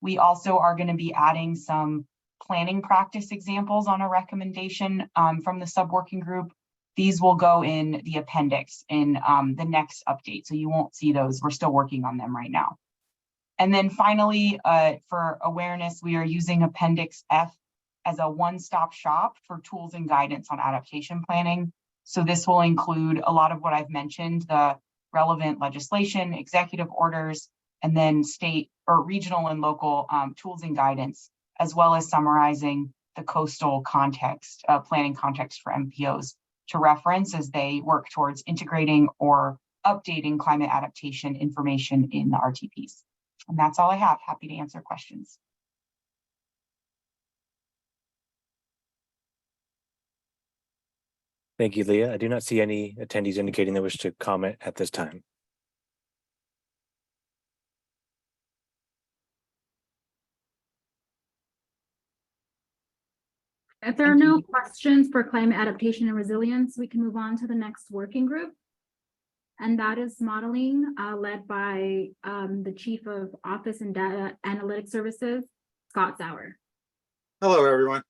We also are going to be adding some planning practice examples on a recommendation from the sub-working group. These will go in the appendix in the next update, so you won't see those. We're still working on them right now. And then finally, for awareness, we are using Appendix F as a one-stop shop for tools and guidance on adaptation planning. So this will include a lot of what I've mentioned, the relevant legislation, executive orders, and then state or regional and local tools and guidance, as well as summarizing the coastal context, planning context for MPOs to reference as they work towards integrating or updating climate adaptation information in the RTPs. And that's all I have. Happy to answer questions. Thank you, Leah. I do not see any attendees indicating they wish to comment at this time. If there are no questions for climate adaptation and resilience, we can move on to the next working group. And that is modeling, led by the Chief of Office and Data Analytics Services, Scott Sauer. Hello, everyone.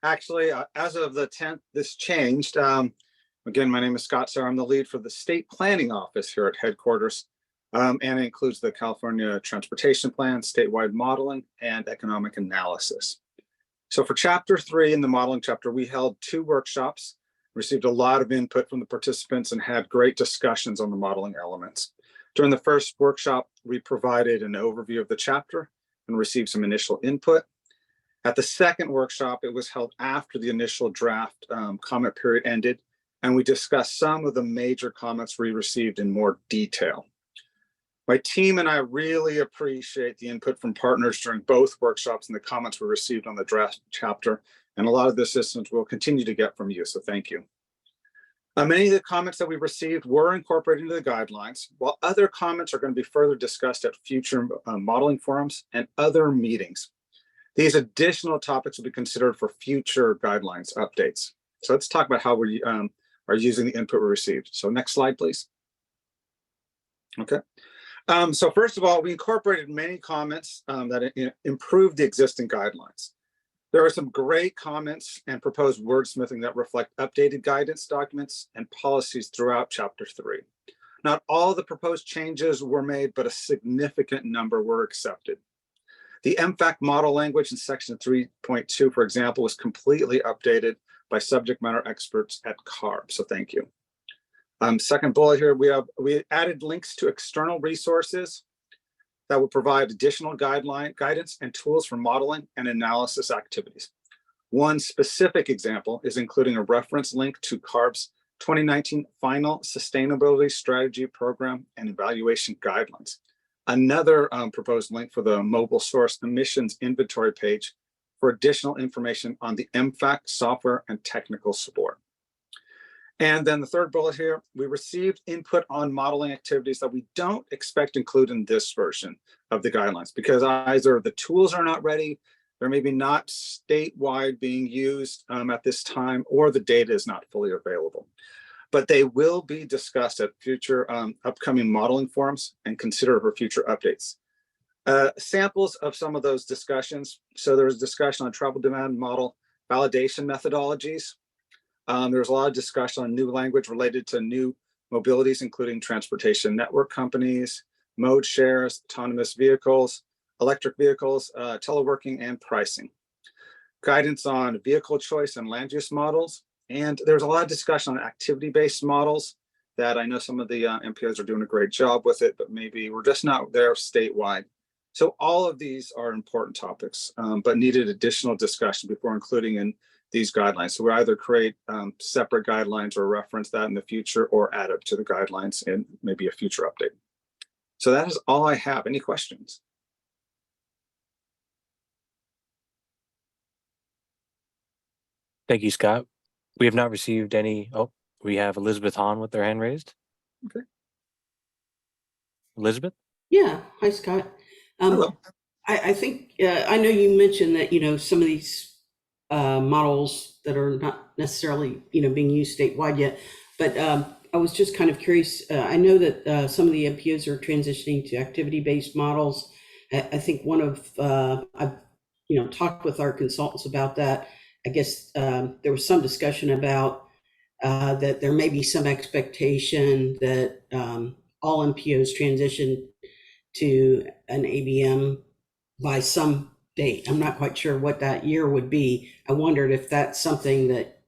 Actually, as of the 10th, this changed. Again, my name is Scott Sauer. I'm the lead for the State Planning Office here at headquarters. And it includes the California Transportation Plan, statewide modeling, and economic analysis. So for chapter 3 in the modeling chapter, we held 2 workshops, received a lot of input from the participants, and had great discussions on the modeling elements. During the first workshop, we provided an overview of the chapter and received some initial input. At the second workshop, it was held after the initial draft comment period ended, and we discussed some of the major comments we received in more detail. My team and I really appreciate the input from partners during both workshops and the comments we received on the draft chapter, and a lot of the assistance we'll continue to get from you, so thank you. Many of the comments that we received were incorporated into the guidelines, while other comments are going to be further discussed at future modeling forums and other meetings. These additional topics will be considered for future guidelines updates. So let's talk about how we are using the input we received. So next slide, please. Okay. So first of all, we incorporated many comments that improved the existing guidelines. There are some great comments and proposed wordsmithing that reflect updated guidance documents and policies throughout chapter 3. Not all the proposed changes were made, but a significant number were accepted. The MFAC model language in section 3.2, for example, was completely updated by subject matter experts at CARB, so thank you. Second bullet here, we added links to external resources that will provide additional guidance and tools for modeling and analysis activities. One specific example is including a reference link to CARB's 2019 Final Sustainability Strategy Program and Evaluation Guidelines. Another proposed link for the mobile source emissions inventory page for additional information on the MFAC software and technical support. And then the third bullet here, we received input on modeling activities that we don't expect included in this version of the guidelines because either the tools are not ready, they're maybe not statewide being used at this time, or the data is not fully available. But they will be discussed at future upcoming modeling forums and considered for future updates. Samples of some of those discussions. So there was discussion on travel demand model validation methodologies. There's a lot of discussion on new language related to new mobilities, including transportation network companies, mode shares, autonomous vehicles, electric vehicles, teleworking, and pricing. Guidance on vehicle choice and land use models. And there's a lot of discussion on activity-based models that I know some of the MPOs are doing a great job with it, but maybe we're just not there statewide. So all of these are important topics, but needed additional discussion before including in these guidelines. So we either create separate guidelines or reference that in the future or add it to the guidelines in maybe a future update. So that is all I have. Any questions? Thank you, Scott. We have not received any. Oh, we have Elizabeth Hahn with their hand raised. Okay. Elizabeth? Yeah. Hi, Scott. Hello. I think I know you mentioned that, some of these models that are not necessarily, being used statewide yet, but I was just kind of curious. I know that some of the MPOs are transitioning to activity-based models. I think one of, I've, talked with our consultants about that. I guess there was some discussion about that there may be some expectation that all MPOs transition to an ABM by some date. I'm not quite sure what that year would be. I wondered if that's something that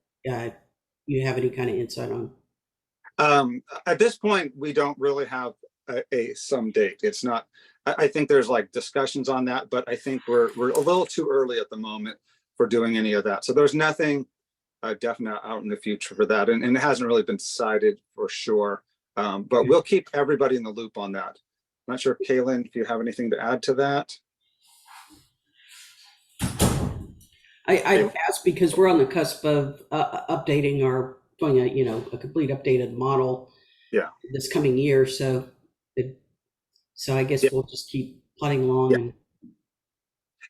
you have any kind of insight on. At this point, we don't really have a some date. It's not, I think there's like discussions on that, but I think we're a little too early at the moment for doing any of that. So there's nothing definite out in the future for that. And it hasn't really been decided for sure, but we'll keep everybody in the loop on that. Not sure, Kaylin, if you have anything to add to that. I asked because we're on the cusp of updating our, doing a complete updated model. Yeah. This coming year, so I guess we'll just keep plodding along.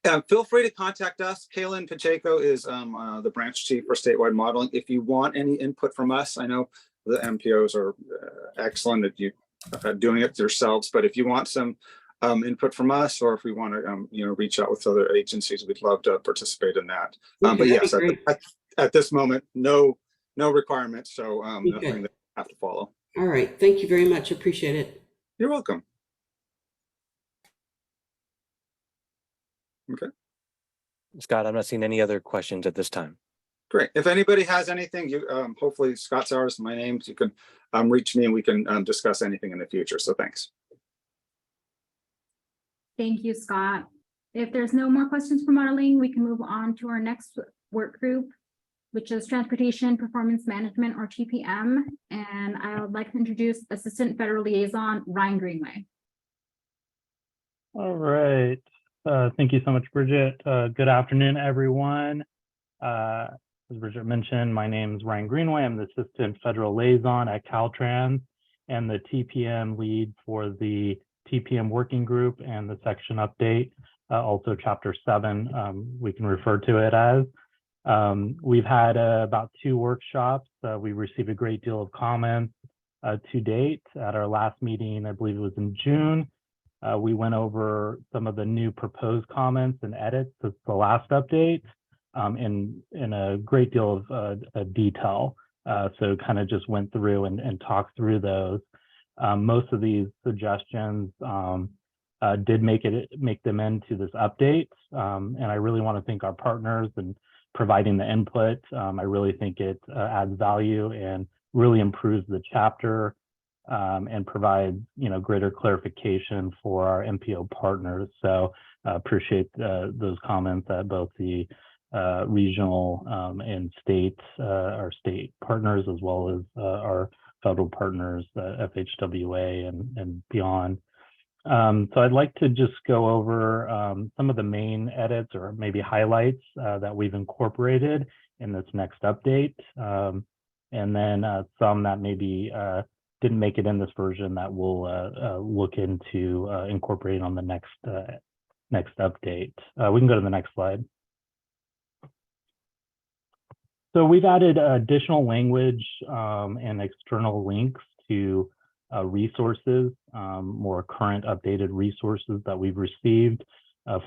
Yeah. Feel free to contact us. Kaylin Pacheco is the branch chief for statewide modeling. If you want any input from us, I know the MPOs are excellent at doing it yourselves, but if you want some input from us, or if we want to reach out with other agencies, we'd love to participate in that. Okay, but yes, that'd be great. at this moment, no requirements, so nothing that you have to follow. All right, thank you very much. Appreciate it. You're welcome. Okay. Scott, I'm not seeing any other questions at this time. Great. If anybody has anything, you hopefully Scott Sowers, my name, you can reach me and we can discuss anything in the future. So thanks. Thank you, Scott. If there's no more questions for modeling, we can move on to our next work group, which is Transportation Performance Management, or TPM. And I would like to introduce Assistant Federal Liaison, Ryan Greenway. All right. Thank you so much, Bridget. Good afternoon, everyone. As Bridget mentioned, my name is Ryan Greenway. I'm the Assistant Federal Liaison at Caltrans and the TPM lead for the TPM working group and the section update, also Chapter 7, we can refer to it as. We've had about 2 workshops. We received a great deal of comments to date. At our last meeting, I believe it was in June, we went over some of the new proposed comments and edits to the last update in a great deal of detail. So kind of just went through and talked through those. Most of these suggestions did make them into this update. And I really want to thank our partners and providing the input. I really think it adds value and really improves the chapter and provides greater clarification for our MPO partners. So appreciate those comments at both the regional and state, our state partners, as well as our federal partners, FHWA and beyond. So I'd like to just go over some of the main edits or maybe highlights that we've incorporated in this next update. And then some that maybe didn't make it in this version that we'll look into incorporating on the next update. We can go to the next slide. So we've added additional language and external links to resources, more current updated resources that we've received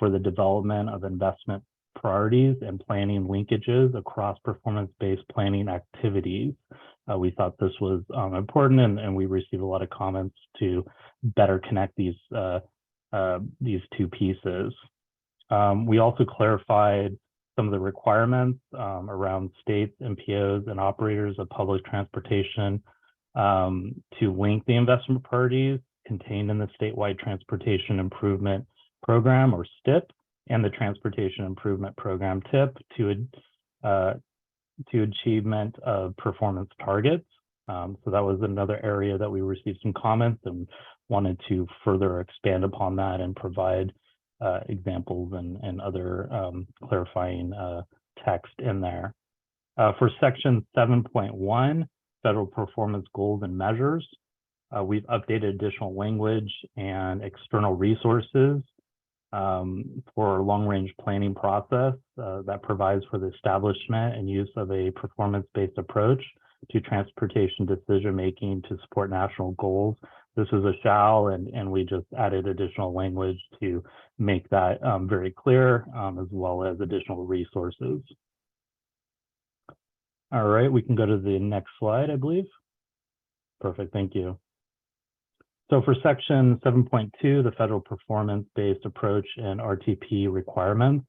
for the development of investment priorities and planning linkages across performance-based planning activities. We thought this was important, and we received a lot of comments to better connect these 2 pieces. We also clarified some of the requirements around states, MPOs, and operators of public transportation to link the investment priorities contained in the Statewide Transportation Improvement Program, or STIP, and the Transportation Improvement Program, TIP, to achievement of performance targets. So that was another area that we received some comments and wanted to further expand upon that and provide examples and other clarifying text in there. For section 7.1, federal performance goals and measures, we've updated additional language and external resources for long-range planning process that provides for the establishment and use of a performance-based approach to transportation decision-making to support national goals. This is a shall, and we just added additional language to make that very clear, as well as additional resources. All right, we can go to the next slide, I believe. Perfect, thank you. So for section 7.2, the federal performance-based approach and RTP requirements,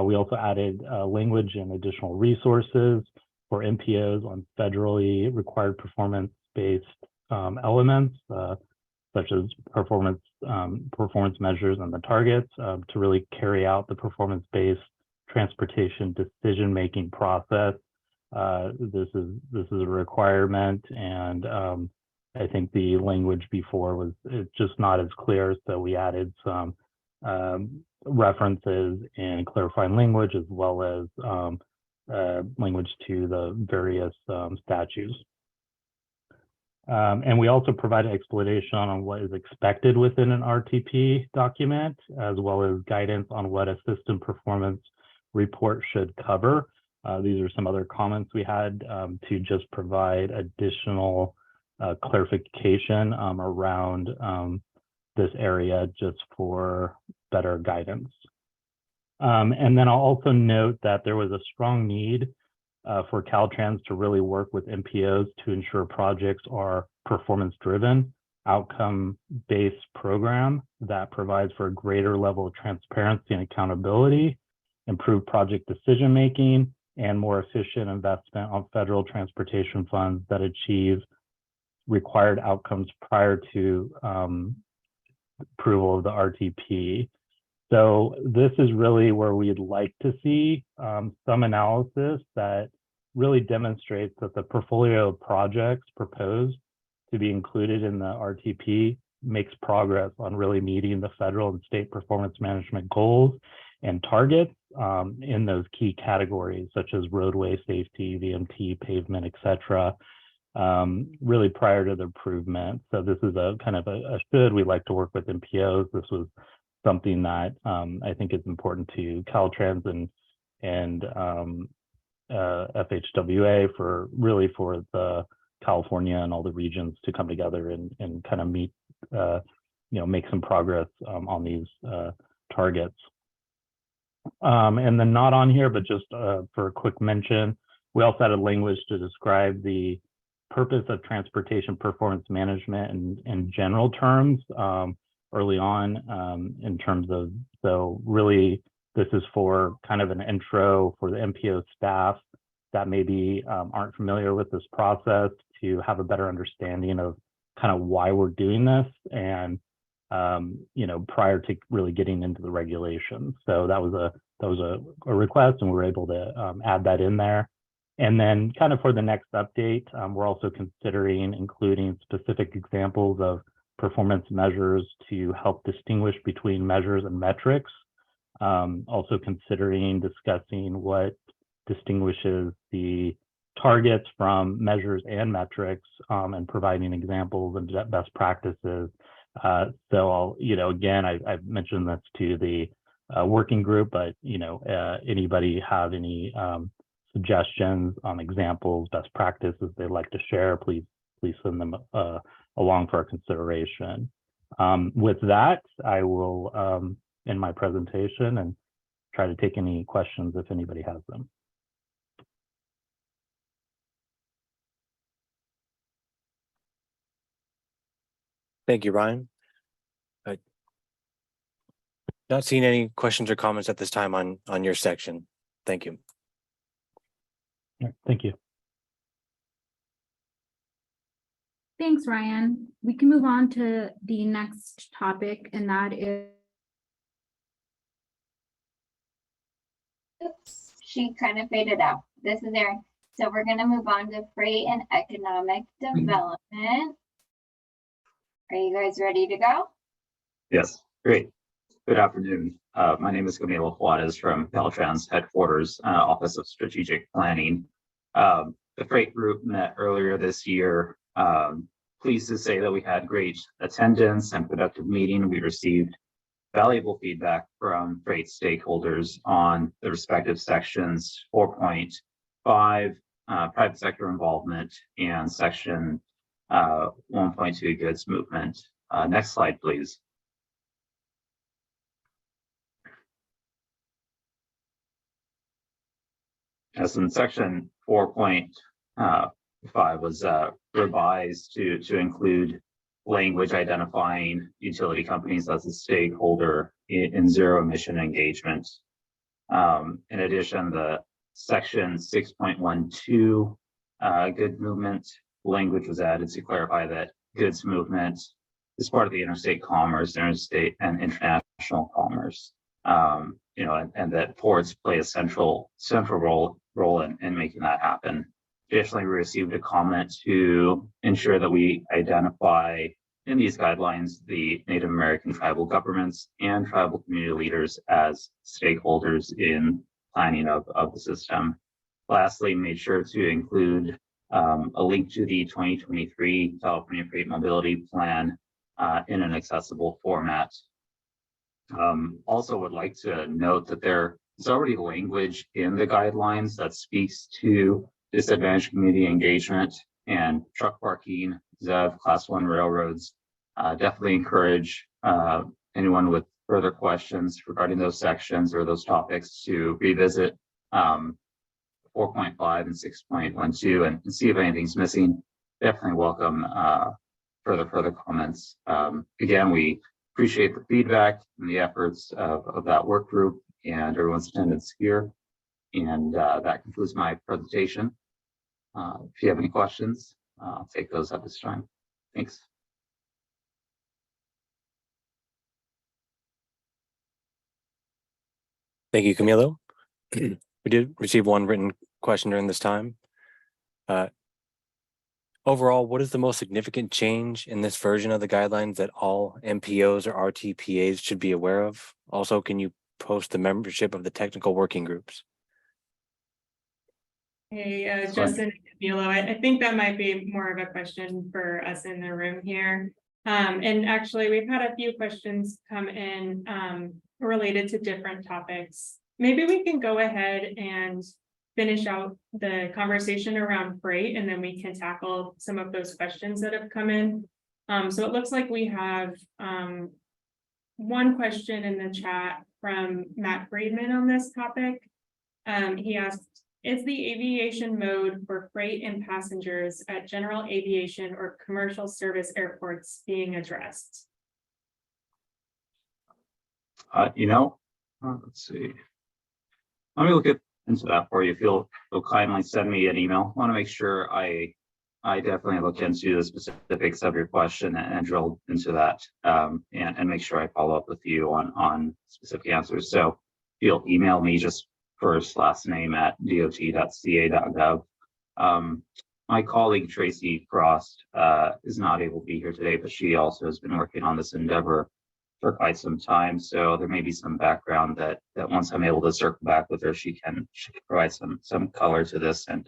we also added language and additional resources for MPOs on federally required performance-based elements, such as performance measures and the targets to really carry out the performance-based transportation decision-making process. This is a requirement, and I think the language before was just not as clear, so we added some references in clarifying language as well as language to the various statutes. And we also provide an explanation on what is expected within an RTP document, as well as guidance on what a system performance report should cover. These are some other comments we had to just provide additional clarification around this area just for better guidance. And then I'll also note that there was a strong need for Caltrans to really work with MPOs to ensure projects are performance-driven, outcome-based program that provides for a greater level of transparency and accountability, improved project decision-making, and more efficient investment on federal transportation funds that achieve required outcomes prior to approval of the RTP. So this is really where we'd like to see some analysis that really demonstrates that the portfolio of projects proposed to be included in the RTP makes progress on really meeting the federal and state performance management goals and targets in those key categories such as roadway safety, VMT, pavement, etc. Really prior to the improvement. So this is a kind of a should. We like to work with MPOs. This was something that I think is important to Caltrans and FHWA for the California and all the regions to come together and kind of meet, make some progress on these targets. And then not on here, but just for a quick mention, we also added language to describe the purpose of transportation performance management in general terms early on in terms of, so really this is for kind of an intro for the MPO staff that maybe aren't familiar with this process to have a better understanding of kind of why we're doing this and prior to really getting into the regulations. So that was a request and we were able to add that in there. And then kind of for the next update, we're also considering including specific examples of performance measures to help distinguish between measures and metrics. Also considering discussing what distinguishes the targets from measures and metrics and providing examples and best practices. So again, I've mentioned this to the working group, but anybody have any suggestions on examples, best practices they'd like to share, please send them along for our consideration. With that, I will end my presentation and try to take any questions if anybody has them. Thank you, Ryan. Not seeing any questions or comments at this time on your section. Thank you. Thank you. Thanks, Ryan. We can move on to the next topic, and that is. Oops, she kind of faded out. This is Erin. So we're going to move on to freight and economic development. Are you guys ready to go? Yes, great. Good afternoon. My name is Camilo Juarez from Caltrans headquarters, Office of Strategic Planning. The freight group met earlier this year. Pleased to say that we had great attendance and productive meeting. We received valuable feedback from freight stakeholders on the respective sections 4.5, private sector involvement, and section 1.2, goods movement. Next slide, please. As in section 4.5 was revised to include language identifying utility companies as a stakeholder in zero emission engagement. In addition, the section 6.12 good movement language was added to clarify that goods movement is part of the interstate commerce, interstate and international commerce. And that ports play a central role in making that happen. Additionally, we received a comment to ensure that we identify in these guidelines the Native American tribal governments and tribal community leaders as stakeholders in planning of the system. Lastly, made sure to include a link to the 2023 California Freight Mobility Plan in an accessible format. Also would like to note that there is already language in the guidelines that speaks to disadvantaged community engagement and truck parking, ZEV, Class 1 railroads. Definitely encourage anyone with further questions regarding those sections or those topics to revisit 4.5 and 6.12 and see if anything's missing. Definitely welcome further comments. Again, we appreciate the feedback and the efforts of that work group and everyone's attendance here. And that concludes my presentation. If you have any questions, I'll take those at this time. Thanks. Thank you, Camilo. We did receive one written question during this time. Overall, what is the most significant change in this version of the guidelines that all MPOs or RTPAs should be aware of? Also, can you post the membership of the technical working groups? Hey, Justin and Camilo, I think that might be more of a question for us in the room here. And actually, we've had a few questions come in related to different topics. Maybe we can go ahead and finish out the conversation around freight, and then we can tackle some of those questions that have come in. So it looks like we have one question in the chat from Matt Friedman on this topic. He asked, is the aviation mode for freight and passengers at general aviation or commercial service airports being addressed? Let's see. Let me look into that for you. If you'll kindly send me an email. I want to make sure I definitely look into the specifics of your question and drill into that and make sure I follow up with you on specific answers. So if you'll email me just first last name at dot.ca.gov. My colleague Tracy Frost is not able to be here today, but she also has been working on this endeavor for quite some time. So there may be some background that once I'm able to circle back with her, she can provide some color to this and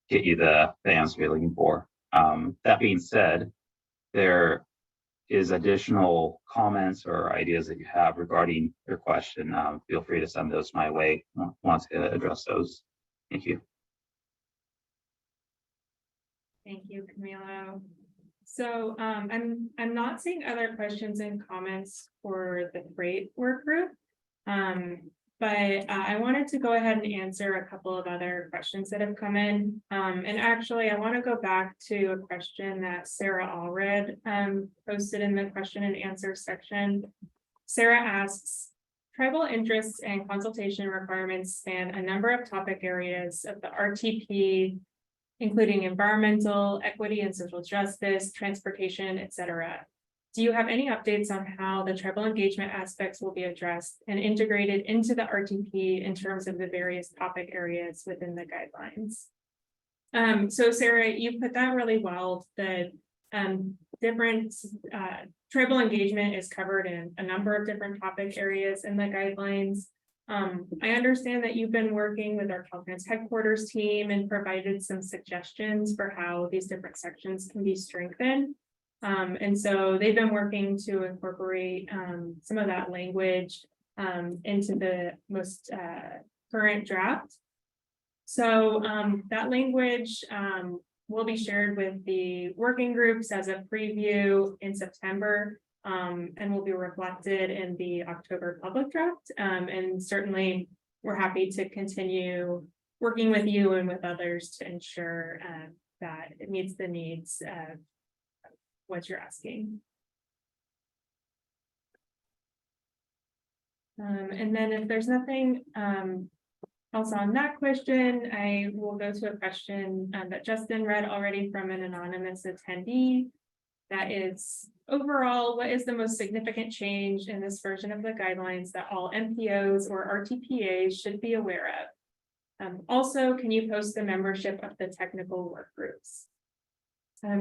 get you the answer you're looking for. That being said, there is additional comments or ideas that you have regarding your question. Feel free to send those my way. I want to address those. Thank you. Thank you, Camilo. So I'm not seeing other questions and comments for the freight work group. But I wanted to go ahead and answer a couple of other questions that have come in. And actually, I want to go back to a question that Sarah Allred posted in the question and answer section. Sarah asks, tribal interests and consultation requirements span a number of topic areas of the RTP, including environmental, equity and social justice, transportation, etc. Do you have any updates on how the tribal engagement aspects will be addressed and integrated into the RTP in terms of the various topic areas within the guidelines? So Sarah, you put that really well. The different tribal engagement is covered in a number of different topic areas in the guidelines. I understand that you've been working with our Caltrans headquarters team and provided some suggestions for how these different sections can be strengthened. And so they've been working to incorporate some of that language into the most current draft. So that language will be shared with the working groups as a preview in September and will be reflected in the October public draft. And certainly we're happy to continue working with you and with others to ensure that it meets the needs of what you're asking. And then if there's nothing else on that question, I will go to a question that Justin read already from an anonymous attendee. That is, overall, what is the most significant change in this version of the guidelines that all MPOs or RTPAs should be aware of? Also, can you post the membership of the technical work groups?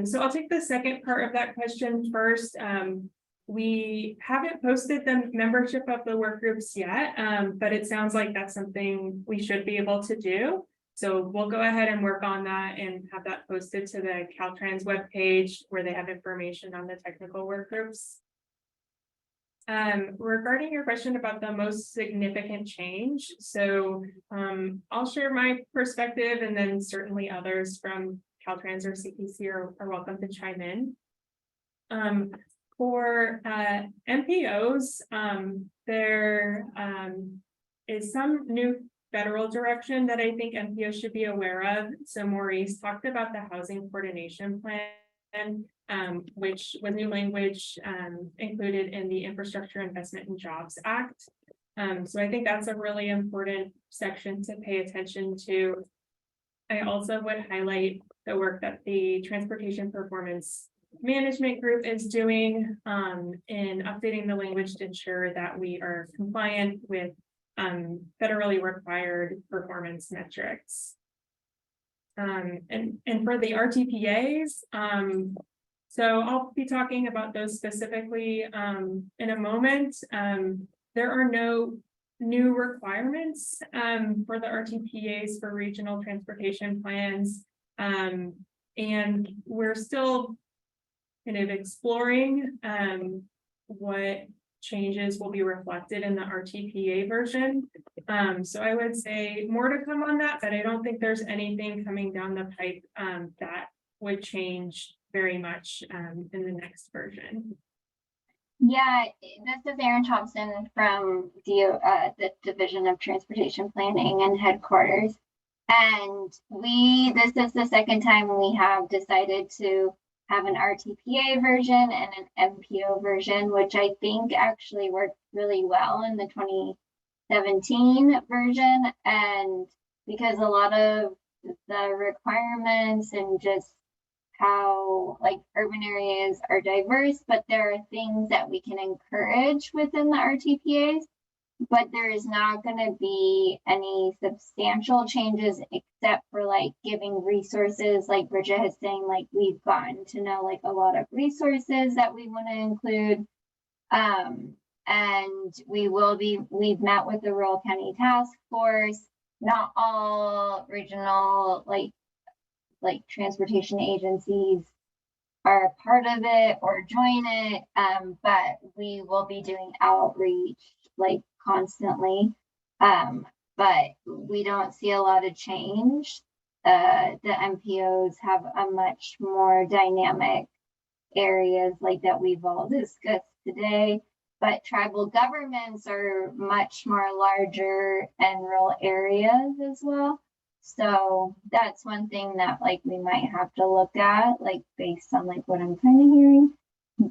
So I'll take the second part of that question first. We haven't posted the membership of the work groups yet, but it sounds like that's something we should be able to do. So we'll go ahead and work on that and have that posted to the Caltrans webpage where they have information on the technical work groups. Regarding your question about the most significant change, so I'll share my perspective, and then certainly others from Caltrans or CPC are welcome to chime in. For MPOs, there is some new federal direction that I think MPOs should be aware of. So Maurice talked about the housing coordination plan, which was new language included in the Infrastructure Investment and Jobs Act. So I think that's a really important section to pay attention to. I also would highlight the work that the Transportation Performance Management Group is doing in updating the language to ensure that we are compliant with federally required performance metrics. And for the RTPAs, so I'll be talking about those specifically in a moment. There are no new requirements for the RTPAs for regional transportation plans. And we're still kind of exploring what changes will be reflected in the RTPA version. So I would say more to come on that, but I don't think there's anything coming down the pipe that would change very much in the next version. Yeah, this is Erin Thompson from the Division of Transportation Planning and headquarters. And this is the second time we have decided to have an RTPA version and an MPO version, which I think actually worked really well in the 2017 version. And because a lot of the requirements and just how like urban areas are diverse, but there are things that we can encourage within the RTPAs, but there is not going to be any substantial changes except for like giving resources, like Bridget is saying, like we've gotten to know like a lot of resources that we want to include. And we've met with the Rural County Task Force. Not all regional like transportation agencies are a part of it or join it, but we will be doing outreach like constantly, but we don't see a lot of change. The MPOs have a much more dynamic areas like that we've all discussed today, but tribal governments are much more larger and rural areas as well. So that's one thing that like we might have to look at, like based on like what I'm kind of hearing,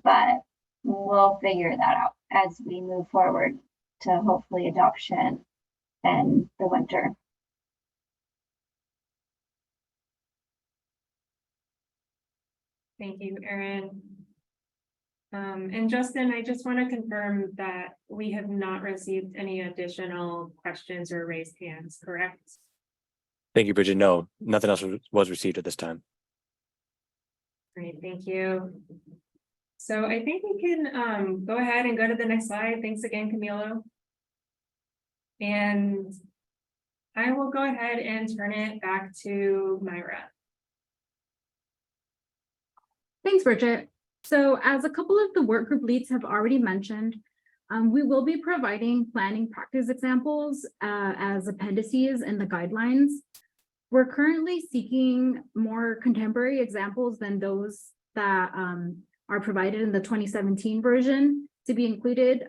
but we'll figure that out as we move forward to hopefully adoption in the winter. Thank you, Erin. And Justin, I just want to confirm that we have not received any additional questions or raised hands, correct? Thank you, Bridget. No, nothing else was received at this time. Great, thank you. So I think we can go ahead and go to the next slide. Thanks again, Camilo. And I will go ahead and turn it back to Myra. Thanks, Bridget. So as a couple of the work group leads have already mentioned, we will be providing planning practice examples as appendices in the guidelines. We're currently seeking more contemporary examples than those that are provided in the 2017 version to be included,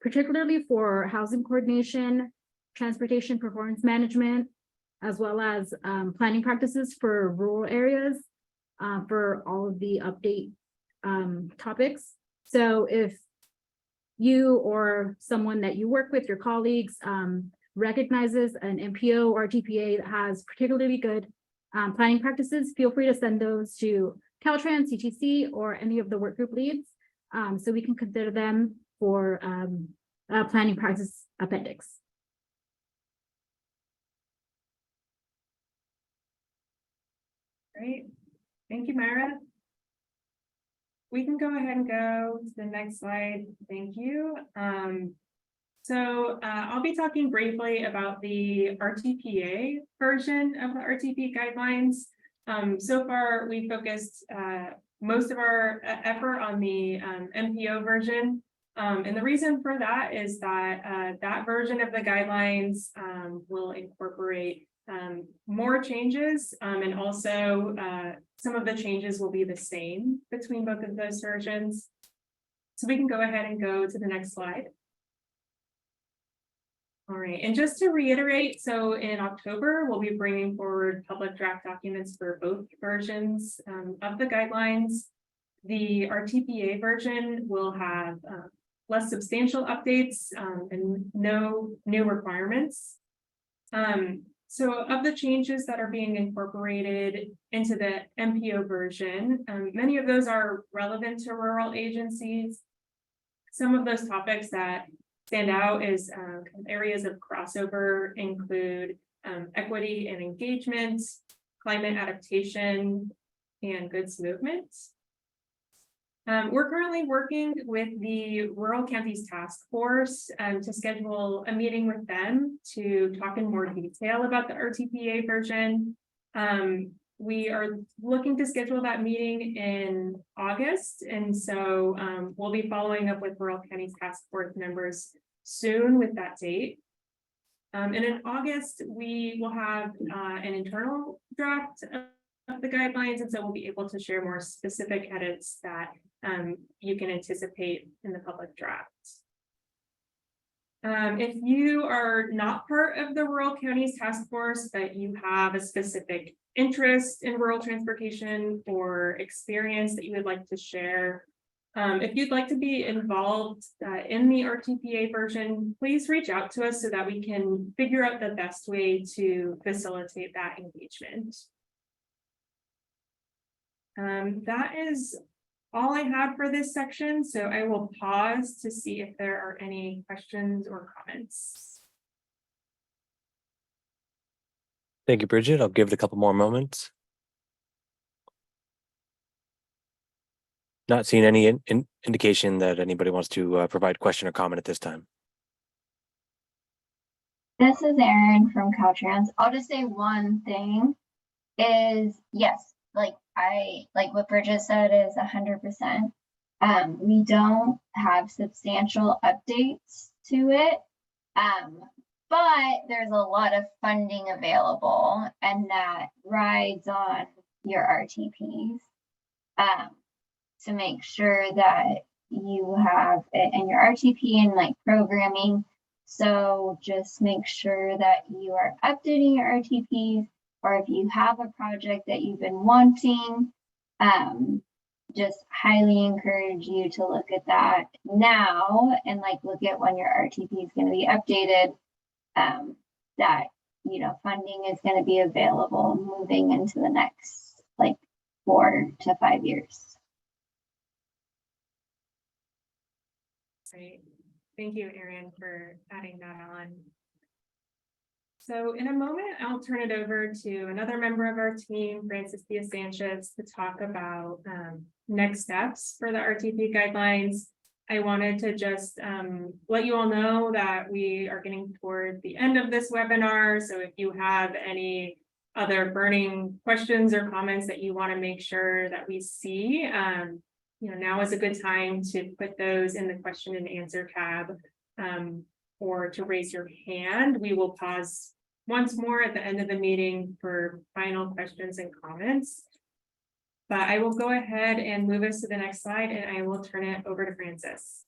particularly for housing coordination, transportation performance management, as well as planning practices for rural areas for all of the update topics. So if you or someone that you work with, your colleagues, recognizes an MPO or RTPA that has particularly good planning practices, feel free to send those to Caltrans, CTC, or any of the work group leads, so we can consider them for a planning practice appendix. Great. Thank you, Myra. We can go ahead and go to the next slide. Thank you. I'll be talking briefly about the RTPA version of the RTP guidelines. So far, we focused most of our effort on the MPO version. And the reason for that is that that version of the guidelines will incorporate more changes, and also some of the changes will be the same between both of those versions. So we can go ahead and go to the next slide. All right, and just to reiterate, so in October, we'll be bringing forward public draft documents for both versions of the guidelines. The RTPA version will have less substantial updates and no new requirements. So of the changes that are being incorporated into the MPO version, many of those are relevant to rural agencies. Some of those topics that stand out is areas of crossover include equity and engagement, climate adaptation, and goods movement. We're currently working with the Rural Counties Task Force to schedule a meeting with them to talk in more detail about the RTPA version. We are looking to schedule that meeting in August, and so we'll be following up with Rural Counties Task Force members soon with that date. And in August, we will have an internal draft of the guidelines, and so we'll be able to share more specific edits that you can anticipate in the public draft. If you are not part of the Rural Counties Task Force, but you have a specific interest in rural transportation or experience that you would like to share, if you'd like to be involved in the RTPA version, please reach out to us so that we can figure out the best way to facilitate that engagement. That is all I have for this section, so I will pause to see if there are any questions or comments. Thank you, Bridget. I'll give it a couple more moments. Not seeing any indication that anybody wants to provide question or comment at this time. This is Erin from Caltrans. I'll just say one thing is, yes, like what Bridget said is 100%. We don't have substantial updates to it, but there's a lot of funding available, and that rides on your RTPs to make sure that you have it in your RTP and like programming. So just make sure that you are updating your RTPs, or if you have a project that you've been wanting, just highly encourage you to look at that now and like look at when your RTP is going to be updated, that, you know, funding is going to be available moving into the next like 4 to 5 years. Great. Thank you, Erin, for adding that on. So in a moment, I'll turn it over to another member of our team, Francis Diaz-Sanchez, to talk about next steps for the RTP guidelines. I wanted to just let you all know that we are getting toward the end of this webinar. So if you have any other burning questions or comments that you want to make sure that we see, you know, now is a good time to put those in the question and answer tab, or to raise your hand. We will pause once more at the end of the meeting for final questions and comments. But I will go ahead and move us to the next slide, and I will turn it over to Francis.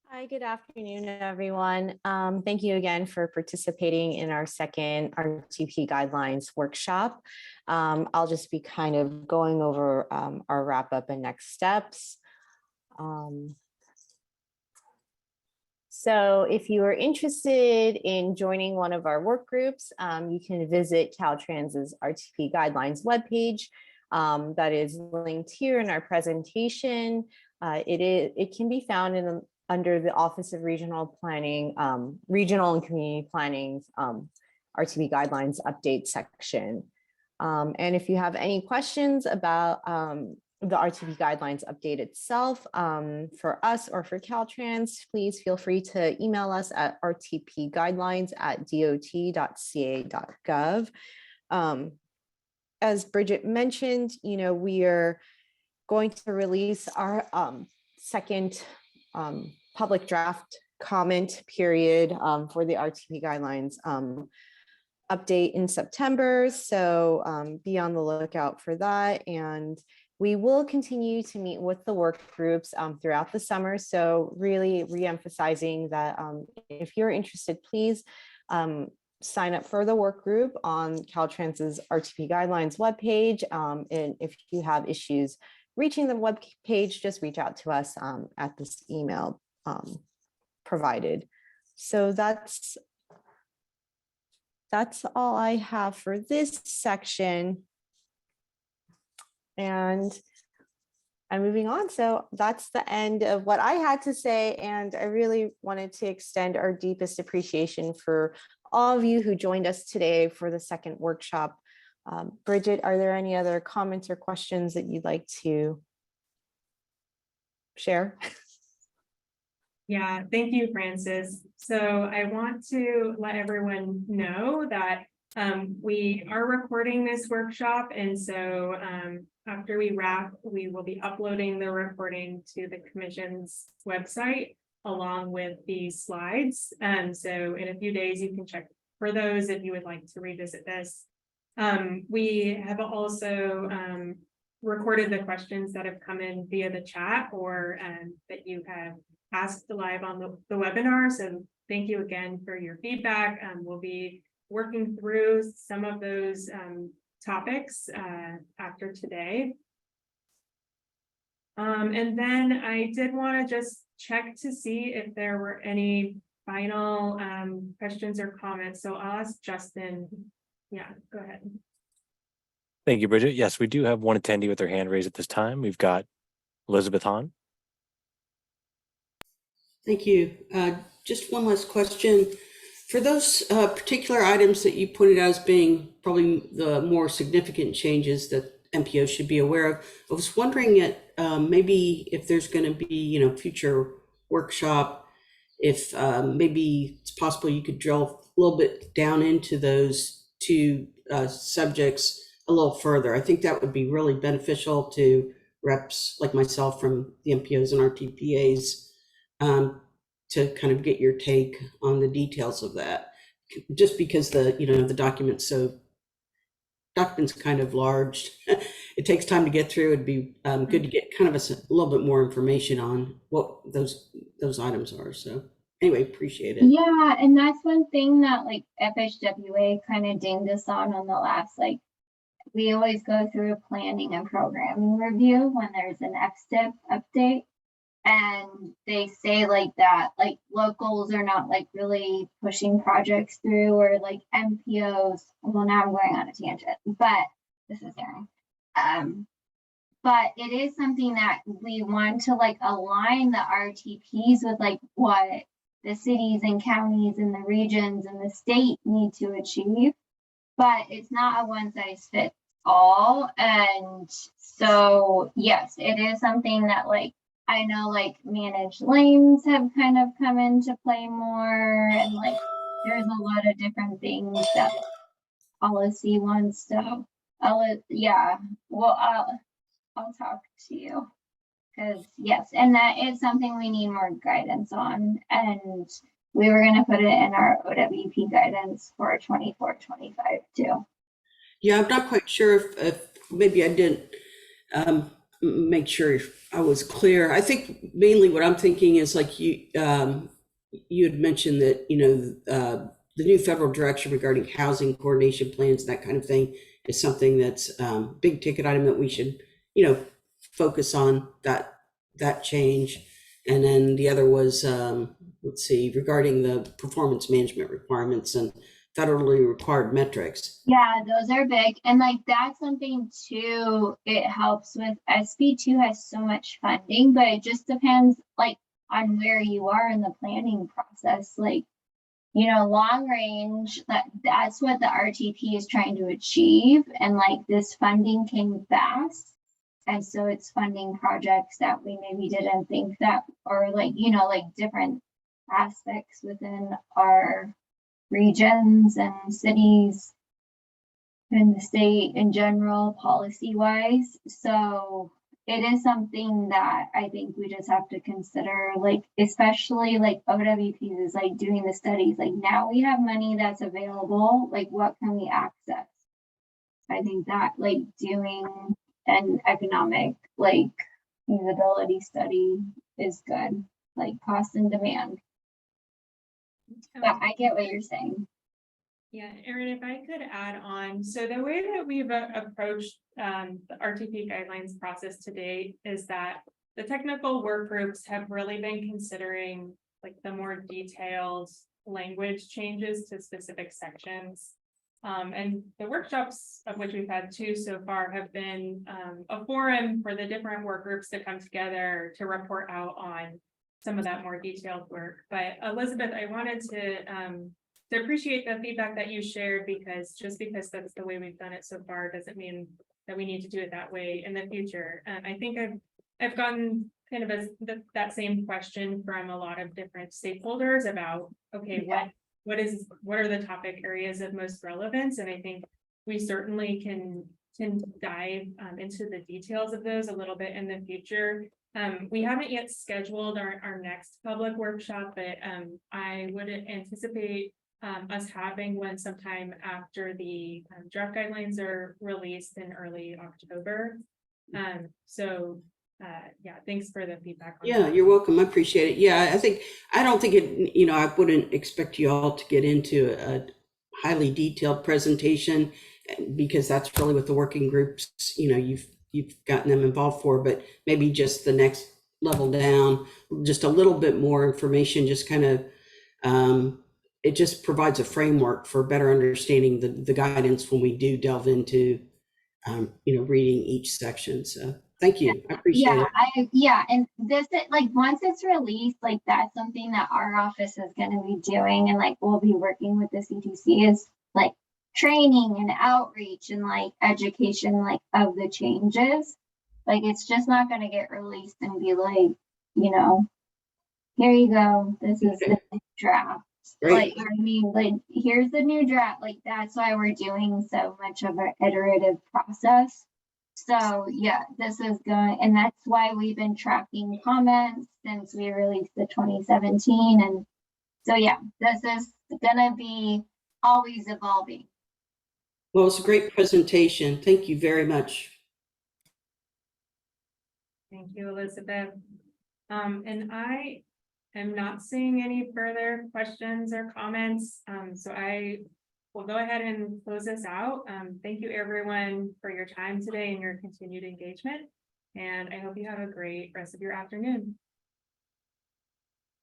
Hi, good afternoon, everyone. Thank you again for participating in our second RTP guidelines workshop. I'll just be kind of going over our wrap up and next steps. So if you are interested in joining one of our work groups, you can visit Caltrans's RTP guidelines webpage. That is linked here in our presentation. It can be found under the Office of Regional Planning, Regional and Community Planning, RTP guidelines update section. And if you have any questions about the RTP guidelines update itself for us or for Caltrans, please feel free to email us at rtpguidelines@dot.ca.gov. As Bridget mentioned, we are going to release our second public draft comment period for the RTP guidelines update in September. So be on the lookout for that. And we will continue to meet with the work groups throughout the summer. So really re-emphasizing that if you're interested, please sign up for the work group on Caltrans's RTP guidelines webpage. And if you have issues reaching the web page, just reach out to us at this email provided. So that's all I have for this section. And I'm moving on. So that's the end of what I had to say. And I really wanted to extend our deepest appreciation for all of you who joined us today for the second workshop. Bridget, are there any other comments or questions that you'd like to share? Yeah, thank you, Francis. So I want to let everyone know that we are recording this workshop. And so after we wrap, we will be uploading the recording to the Commission's website along with these slides. So in a few days, you can check for those if you would like to revisit this. We have also recorded the questions that have come in via the chat or that you have asked live on the webinar. So thank you again for your feedback. We'll be working through some of those topics after today. And then I did want to just check to see if there were any final questions or comments. So I'll ask Justin. Yeah, go ahead. Thank you, Bridget. Yes, we do have one attendee with their hand raised at this time. We've got Elizabeth Hahn. Thank you. Just one last question. For those particular items that you pointed out as being probably the more significant changes that MPO should be aware of, I was wondering maybe if there's going to be, future workshop, if maybe it's possible you could drill a little bit down into those two subjects a little further. I think that would be really beneficial to reps like myself from the MPOs and RTPAs to kind of get your take on the details of that. Just because the document's kind of large, it takes time to get through. It'd be good to get kind of a little bit more information on what those items are. So anyway, appreciate it. Yeah, and that's one thing that like FHWA kind of dinged us on the last, we always go through a planning and programming review when there's an FSTIP update. And they say that locals are not really pushing projects through, or MPOs. Well, now I'm going on a tangent, but this is Erin. But it is something that we want to align the RTPs with what the cities and counties and the regions and the state need to achieve. But it's not a one size fits all. And so yes, it is something that I know managed lanes have kind of come into play more, and there's a lot of different things that policy wants. So I'll talk to you, because yes, and that is something we need more guidance on, and we were going to put it in our OWP guidance for 24-25 too. Yeah, I'm not quite sure if maybe I didn't make sure I was clear. I think mainly what I'm thinking is you had mentioned that the new federal direction regarding housing coordination plans, that kind of thing, is something that's big ticket item that we should focus on, that change. And then the other was let's see, regarding the performance management requirements and federally required metrics. Yeah, those are big. And that's something too, it helps with SB2 has so much funding, but it just depends on where you are in the planning process. Like, you know, long range, that's what the RTP is trying to achieve. And like this funding came fast. And so it's funding projects that we maybe didn't think that, or like, you know, like different aspects within our regions and cities and the state in general, policy wise. So it is something that I think we just have to consider, like, especially like OWPs is like doing the studies, like now we have money that's available, like what can we access? I think that like doing an economic like feasibility study is good, like cost and demand. But I get what you're saying. Yeah, Erin, if I could add on, so the way that we've approached the RTP guidelines process to date is that the technical work groups have really been considering like the more detailed language changes to specific sections. And the workshops, of which we've had 2 so far, have been a forum for the different work groups to come together to report out on some of that more detailed work. But Elizabeth, I wanted to appreciate the feedback that you shared, because just because that's the way we've done it so far doesn't mean that we need to do it that way in the future. I think I've gotten kind of that same question from a lot of different stakeholders about, okay, what are the topic areas of most relevance? And I think we certainly can dive into the details of those a little bit in the future. We haven't yet scheduled our next public workshop, but I would anticipate us having one sometime after the draft guidelines are released in early October. Yeah, thanks for the feedback. Yeah, you're welcome. I appreciate it. Yeah, I don't think it, you know, I wouldn't expect you all to get into a highly detailed presentation, because that's really what the working groups, you know, you've gotten them involved for, but maybe just the next level down, just a little bit more information, just kind of, it just provides a framework for better understanding the guidance when we do delve into, you know, reading each section. So thank you. I appreciate it. And this, like, once it's released, like that's something that our office is going to be doing, and like we'll be working with the CTC is like training and outreach and like education, like of the changes. Like it's just not going to get released and be like, you know, here you go, this is the draft. Great. Like, I mean, like, here's the new draft. Like, that's why we're doing so much of an iterative process. So yeah, this is going, and that's why we've been tracking comments since we released the 2017. And so yeah, this is gonna be always evolving. Well, it's a great presentation. Thank you very much. Thank you, Elizabeth. And I am not seeing any further questions or comments. So I will go ahead and close this out. Thank you everyone for your time today and your continued engagement. And I hope you have a great rest of your afternoon.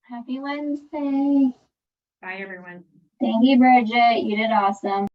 Happy Wednesday. Bye, everyone. Thank you, Bridget. You did awesome.